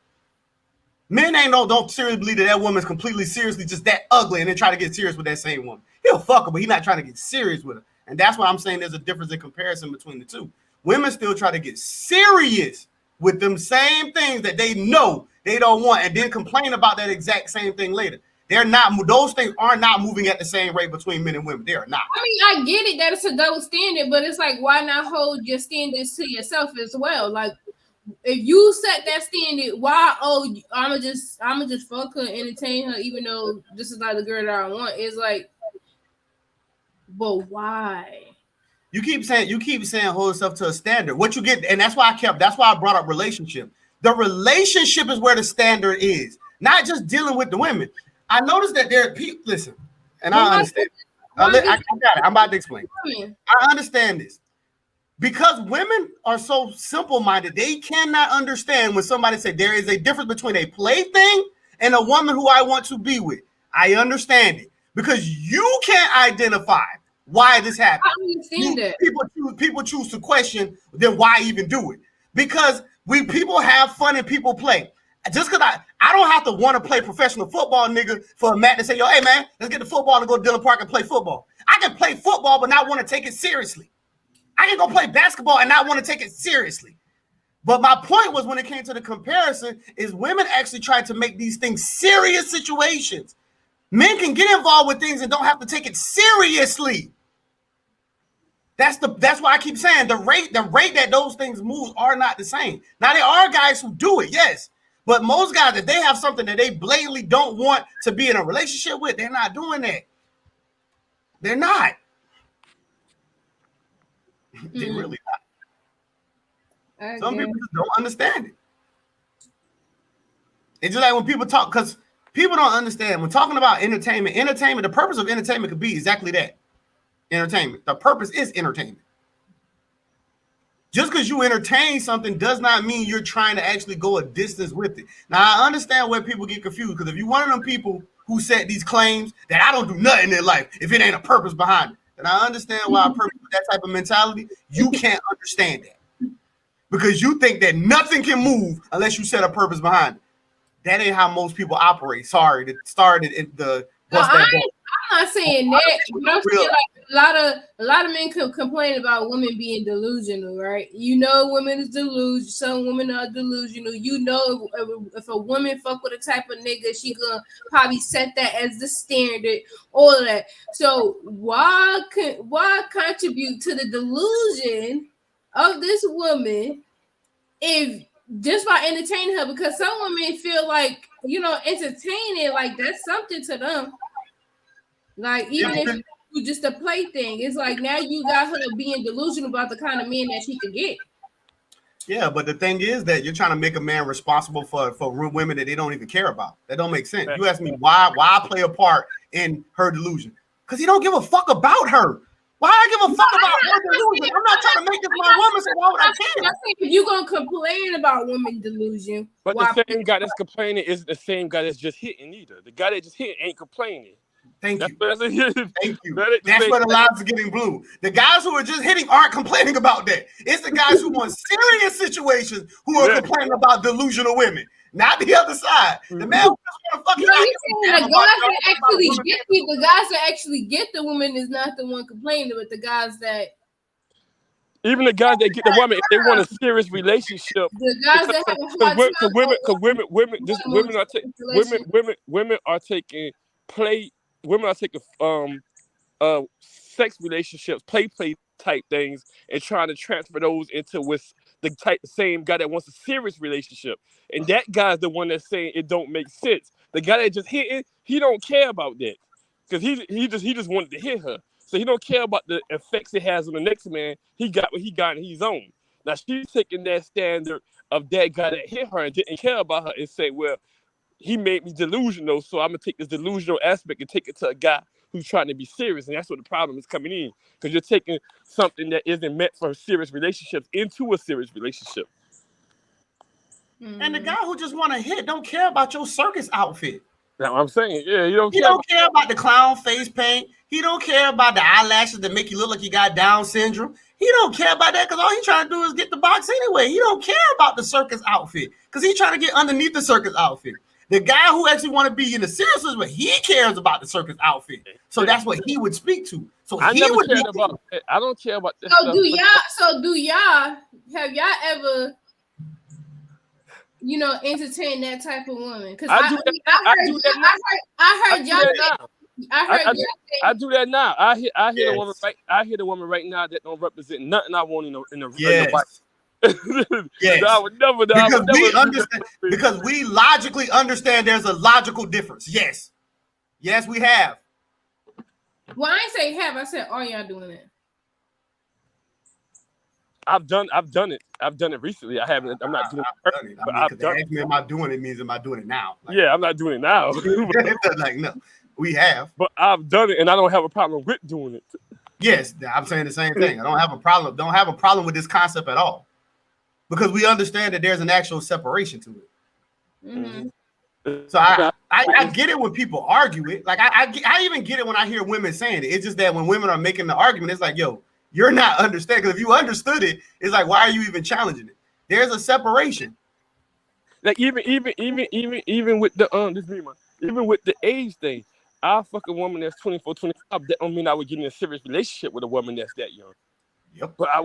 Men don't seriously believe that woman's completely seriously just that ugly and then try to get serious with that same woman. He'll fuck her, but he's not trying to get serious with her. And that's why I'm saying there's a difference in comparison between the two. Women still try to get serious with them same things that they know they don't want and then complain about that exact same thing later. Those things are not moving at the same rate between men and women. They are not. I mean, I get it that it's a double standard, but it's like, why not hold your standards to yourself as well? Like, if you set that standard, why? Oh, I'ma just fuck her, entertain her, even though this is not the girl that I want. It's like, but why? You keep saying hold yourself to a standard. What you get, and that's why I brought up relationship. The relationship is where the standard is, not just dealing with the women. I noticed that there are people, listen, and I understand. I got it. I'm about to explain. I understand this. Because women are so simple-minded, they cannot understand when somebody says there is a difference between a plaything and a woman who I want to be with. I understand it. Because you can't identify why this happened. I understand that. People choose to question, then why even do it? Because people have fun and people play. Just because I don't have to want to play professional football, nigga, for a Matt to say, yo, hey, man, let's get the football and go to Dillon Park and play football. I can play football but not want to take it seriously. I can go play basketball and not want to take it seriously. But my point was when it came to the comparison is women actually try to make these things serious situations. Men can get involved with things and don't have to take it seriously. That's why I keep saying the rate that those things move are not the same. Now there are guys who do it, yes. But most guys, if they have something that they blatantly don't want to be in a relationship with, they're not doing that. They're not. They're really not. Some people just don't understand it. It's just like when people talk, because people don't understand. When talking about entertainment, the purpose of entertainment could be exactly that. Entertainment. The purpose is entertainment. Just because you entertain something does not mean you're trying to actually go a distance with it. Now, I understand where people get confused, because if you're one of them people who set these claims that I don't do nothing in life if it ain't a purpose behind it, then I understand why a person with that type of mentality, you can't understand that. Because you think that nothing can move unless you set a purpose behind it. That ain't how most people operate. Sorry, that started in the bust that ball. I'm not saying that, but I'm saying like a lot of men complain about women being delusional, right? You know, women is delusional. Some women are delusional. You know, if a woman fuck with a type of nigga, she gonna probably set that as the standard. All of that. So why contribute to the delusion of this woman if just by entertaining her? Because some women feel like, you know, entertaining like that's something to them. Like even if just a plaything. It's like now you got her being delusional about the kind of men that she could get. Yeah, but the thing is that you're trying to make a man responsible for women that they don't even care about. That don't make sense. You ask me why I play a part in her delusion? Because he don't give a fuck about her. Why I give a fuck about her delusion? I'm not trying to make this my woman, so why would I care? If you're gonna complain about women delusion, But the same guy that's complaining is the same guy that's just hitting either. The guy that just hit ain't complaining. Thank you. Thank you. That's where the lines are getting blue. The guys who are just hitting aren't complaining about that. It's the guys who want serious situations who are complaining about delusional women, not the other side. The man who just want to fucking the guys that actually get the woman is not the one complaining, but the guys that even the guys that get the woman, if they want a serious relationship, the guys that have a hard time, women are taking sex relationships, play type things, and trying to transfer those into with the same guy that wants a serious relationship. And that guy's the one that's saying it don't make sense. The guy that just hitting, he don't care about that. Because he just wanted to hit her. So he don't care about the effects it has on the next man. He got what he got in his own. Now she's taking that standard of that guy that hit her and didn't care about her and say, well, he made me delusional, so I'm gonna take this delusional aspect and take it to a guy who's trying to be serious. And that's what the problem is coming in. Because you're taking something that isn't meant for serious relationships into a serious relationship. And the guy who just want to hit don't care about your circus outfit. That's what I'm saying. Yeah, he don't care about the clown face paint. He don't care about the eyelashes that make you look like you got Down syndrome. He don't care about that because all he's trying to do is get the box anyway. He don't care about the circus outfit because he's trying to get underneath the circus outfit. The guy who actually want to be in the serious but he cares about the circus outfit. So that's what he would speak to. So I he never would cared about it. I don't care about this. So do y'all have y'all ever entertain that type of woman? Because I do that now. I hear the woman I hear the woman right now that don't represent nothing I want in the yes. Yes. I would never because we logically understand there's a logical difference. Yes, we have. Well, I ain't say have. I said, are y'all doing it? I've done it. I've done it recently. I haven't. I'm not doing it. But I've done it. Am I doing it? Means am I doing it now? Like, yeah, I'm not doing it now. Like no, we have. But I've done it, and I don't have a problem with doing it. Yes, I'm saying the same thing. I don't have a problem. Don't have a problem with this concept at all, because we understand that there's an actual separation to it. Mm-hmm. So I get it when people argue it. Like I even get it when I hear women saying it. It's just that when women are making the argument, it's like, yo, you're not understanding. Because if you understood it, it's like, why are you even challenging it? There's a separation. Like even with the even with the age thing, I'll fuck a woman that's 24, 25. That don't mean I would get in a serious relationship with a woman that's that young. Yep. But I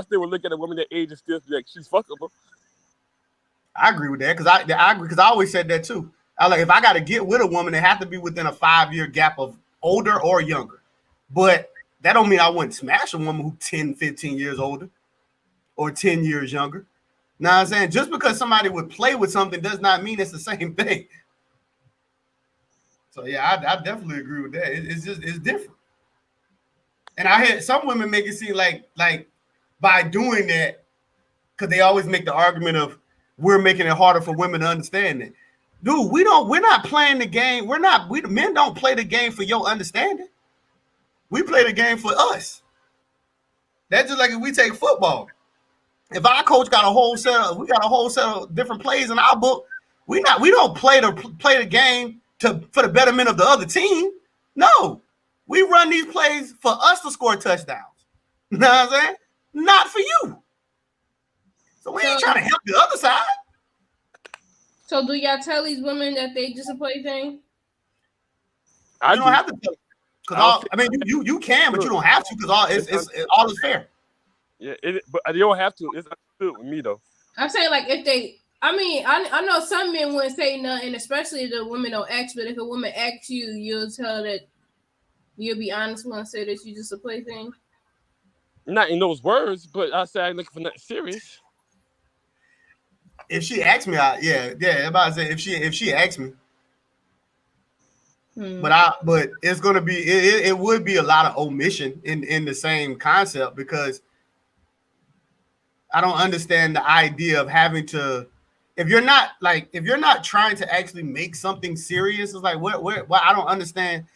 still would look at a woman that age and still be like, she's fuckable. I agree with that because I agree because I always said that too. I like if I got to get with a woman, it has to be within a 5-year gap of older or younger. But that don't mean I wouldn't smash a woman who's 10, 15 years older or 10 years younger. Know what I'm saying? Just because somebody would play with something does not mean it's the same thing. So yeah, I definitely agree with that. It's different. And I had some women make it seem like by doing that, because they always make the argument of we're making it harder for women to understand it. Dude, we're not playing the game. Men don't play the game for your understanding. We play the game for us. That's just like if we take football. If our coach got a whole set of different plays in our book, we don't play the game for the betterment of the other team. No, we run these plays for us to score touchdowns. You know what I'm saying? Not for you. So we ain't trying to help the other side. So do y'all tell these women that they just a plaything? You don't have to tell them. You can, but you don't have to because all is fair. Yeah, but you don't have to. It's understood with me though. I'm saying like if they. I know some men wouldn't say nothing, especially if the women don't ask. But if a woman asks you, you'll tell that you'll be honest and say that you just a plaything. Not in those words, but I say I'm looking for nothing serious. If she asks me, I'm about to say if she asks me. But it's gonna be it would be a lot of omission in the same concept, because I don't understand the idea of having to, if you're not trying to actually make something serious, it's like what I don't understand.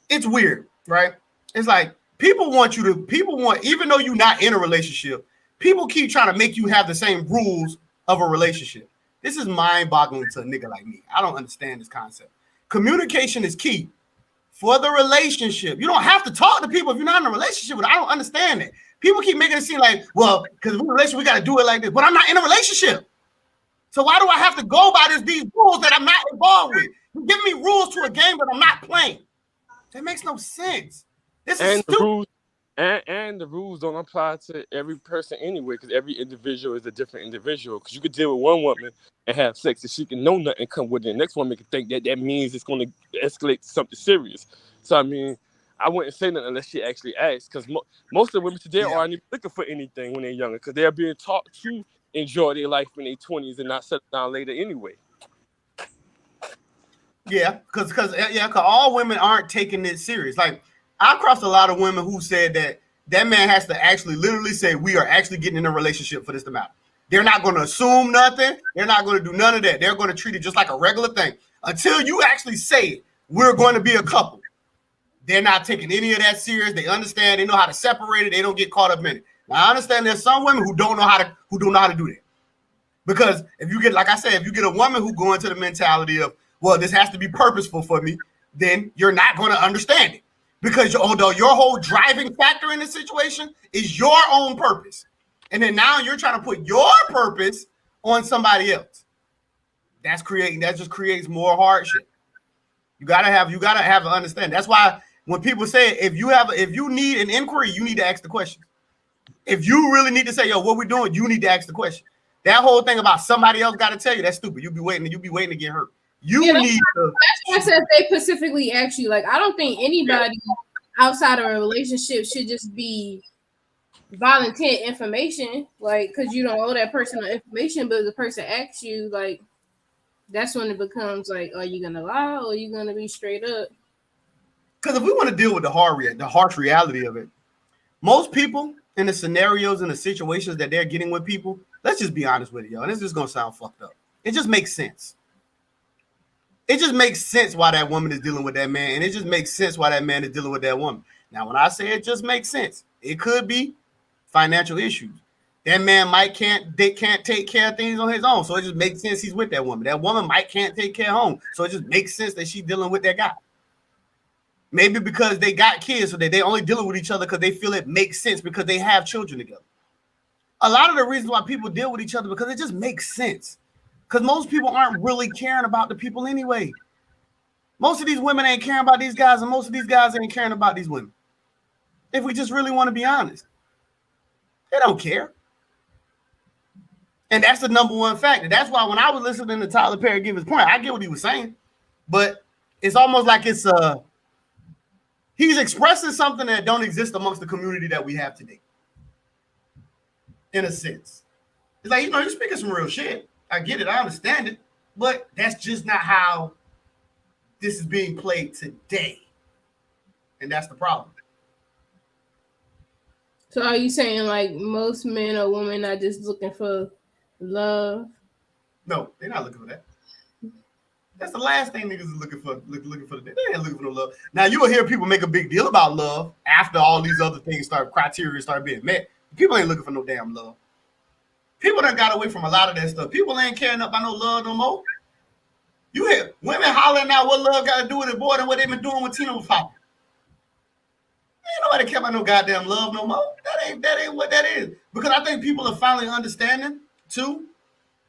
It's weird, right? It's like people want, even though you're not in a relationship, people keep trying to make you have the same rules of a relationship. This is mind-boggling to a nigga like me. I don't understand this concept. Communication is key for the relationship. You don't have to talk to people if you're not in a relationship with. I don't understand it. People keep making it seem like, well, because we're in a relationship, we got to do it like this. But I'm not in a relationship. So why do I have to go by these rules that I'm not involved with? You're giving me rules to a game that I'm not playing. That makes no sense. This is stupid. And the rules don't apply to every person anyway, because every individual is a different individual. Because you could deal with one woman and have sex, and she can know nothing, come with it. The next woman can think that means it's going to escalate to something serious. So, I mean, I wouldn't say nothing unless she actually asks, because most of the women today aren't even looking for anything when they're younger, because they're being taught to enjoy their life in their 20s and not settle down later anyway. Yeah, because all women aren't taking it serious. Like, I crossed a lot of women who said that man has to actually literally say, we are actually getting in a relationship for this to matter. They're not going to assume nothing. They're not going to do none of that. They're going to treat it just like a regular thing. Until you actually say it, we're going to be a couple. They're not taking any of that serious. They understand. They know how to separate it. They don't get caught up in it. Now, I understand there's some women who don't know how to do that. Because if you get, like I said, if you get a woman who go into the mentality of, well, this has to be purposeful for me, then you're not going to understand it. Because although your whole driving factor in this situation is your own purpose. And then now you're trying to put your purpose on somebody else. That just creates more hardship. You gotta have an understanding. That's why when people say, if you need an inquiry, you need to ask the question. If you really need to say, yo, what we doing, you need to ask the question. That whole thing about somebody else got to tell you, that's stupid. You'll be waiting to get hurt. That's why I said they specifically ask you. Like, I don't think anybody outside of a relationship should just be volunteer information, like, because you don't owe that person no information. But if the person asks you, like, that's when it becomes like, are you gonna lie or are you gonna be straight up? Because if we want to deal with the harsh reality of it, most people in the scenarios and the situations that they're getting with people, let's just be honest with it, y'all. And this is gonna sound fucked up. It just makes sense. It just makes sense why that woman is dealing with that man, and it just makes sense why that man is dealing with that woman. Now, when I say it just makes sense, it could be financial issues. That man can't take care of things on his own, so it just makes sense he's with that woman. That woman can't take care of home, so it just makes sense that she's dealing with that guy. Maybe because they got kids, so that they only dealing with each other because they feel it makes sense because they have children together. A lot of the reasons why people deal with each other because it just makes sense. Because most people aren't really caring about the people anyway. Most of these women ain't caring about these guys, and most of these guys ain't caring about these women. If we just really want to be honest, they don't care. And that's the number one factor. That's why when I was listening to Tyler Perry give his point, I get what he was saying, but it's almost like he's expressing something that don't exist amongst the community that we have today. In a sense, it's like, you're speaking some real shit. I get it. I understand it. But that's just not how this is being played today. And that's the problem. So are you saying like most men or women are just looking for love? No, they're not looking for that. That's the last thing niggas is looking for. Looking for. They ain't looking for no love. Now you will hear people make a big deal about love after all these other things criteria start being met. People ain't looking for no damn love. People done got away from a lot of that stuff. People ain't caring about no love no more. You hear women hollering out what love got to do with it more than what they've been doing when Tina was popping. Ain't nobody care about no goddamn love no more. That ain't what that is. Because I think people are finally understanding too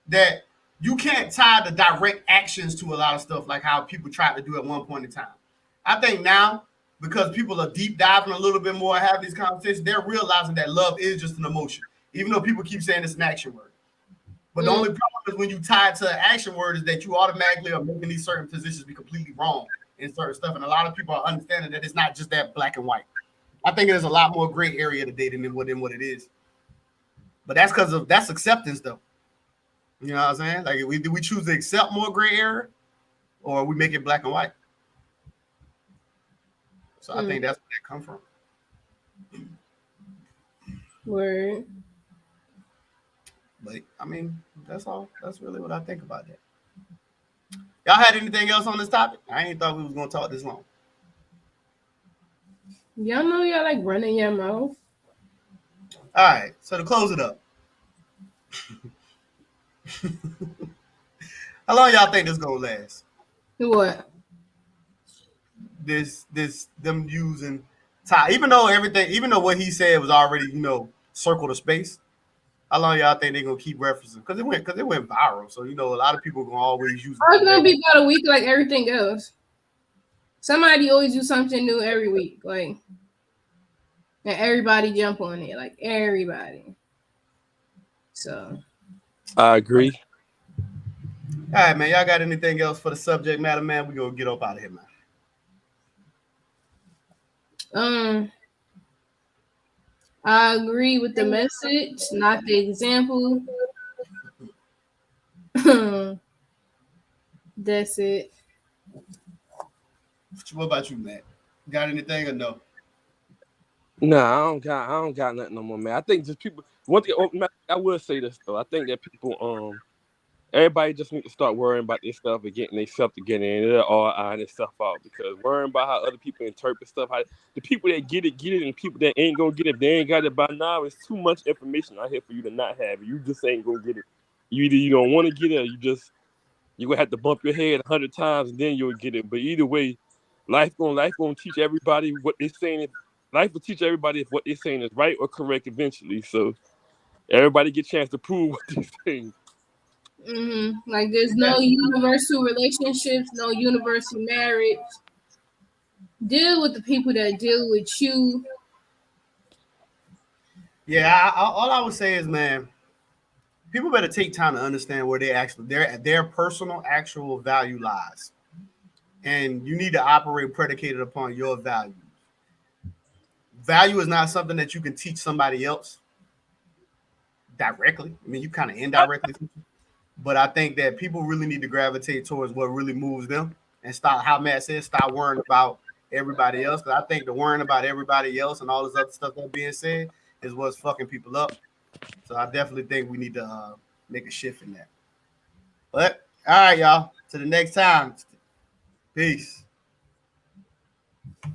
that you can't tie the direct actions to a lot of stuff like how people tried to do at one point in time. I think now, because people are deep diving a little bit more and have these conversations, they're realizing that love is just an emotion. Even though people keep saying it's an action word. But the only problem is when you tie it to an action word is that you automatically are making these certain positions be completely wrong in certain stuff. And a lot of people are understanding that it's not just that black and white. I think there's a lot more gray area today than what it is. But that's because that's acceptance, though. You know what I'm saying? Like, we choose to accept more gray area, or we make it black and white. So I think that's where that come from. Word. But I mean, that's all. That's really what I think about that. Y'all had anything else on this topic? I ain't thought we was gonna talk this long. Y'all know y'all like running your mouth. All right, so to close it up, how long y'all think this gonna last? What? This them using time, even though what he said was already circle the space. How long y'all think they gonna keep referencing? Because it went viral, so a lot of people gonna always use it. Oh, it's gonna be about a week like everything else. Somebody always do something new every week, like, and everybody jump on it, like everybody. So I agree. All right, man. Y'all got anything else for the subject matter, man? We gonna get up out of here, man. I agree with the message, not the example. That's it. What about you, Matt? Got anything or no? Nah, I don't got nothing no more, man. I think just people. One thing I will say this though. I think that people, everybody just need to start worrying about their stuff and getting their stuff together, and they'll all iron their stuff out, because worrying about how other people interpret stuff, how the people that get it, and people that ain't gonna get it, if they ain't got it by now, it's too much information out here for you to not have it. You just ain't gonna get it. Either you don't want to get it, or you gonna have to bump your head 100 times and then you'll get it. But either way, life gonna teach everybody what they're saying. Life will teach everybody if what they're saying is right or correct eventually. So everybody get a chance to prove what they're saying. Like there's no universal relationships, no universal marriage. Deal with the people that deal with you. Yeah, all I would say is, man, people better take time to understand where their personal actual value lies, and you need to operate predicated upon your value. Value is not something that you can teach somebody else directly. I mean, you kind of indirectly teach them. But I think that people really need to gravitate towards what really moves them and stop, how Matt said, stop worrying about everybody else. Because I think the worrying about everybody else and all this other stuff that's being said is what's fucking people up. So I definitely think we need to make a shift in that. But all right, y'all. To the next time. Peace.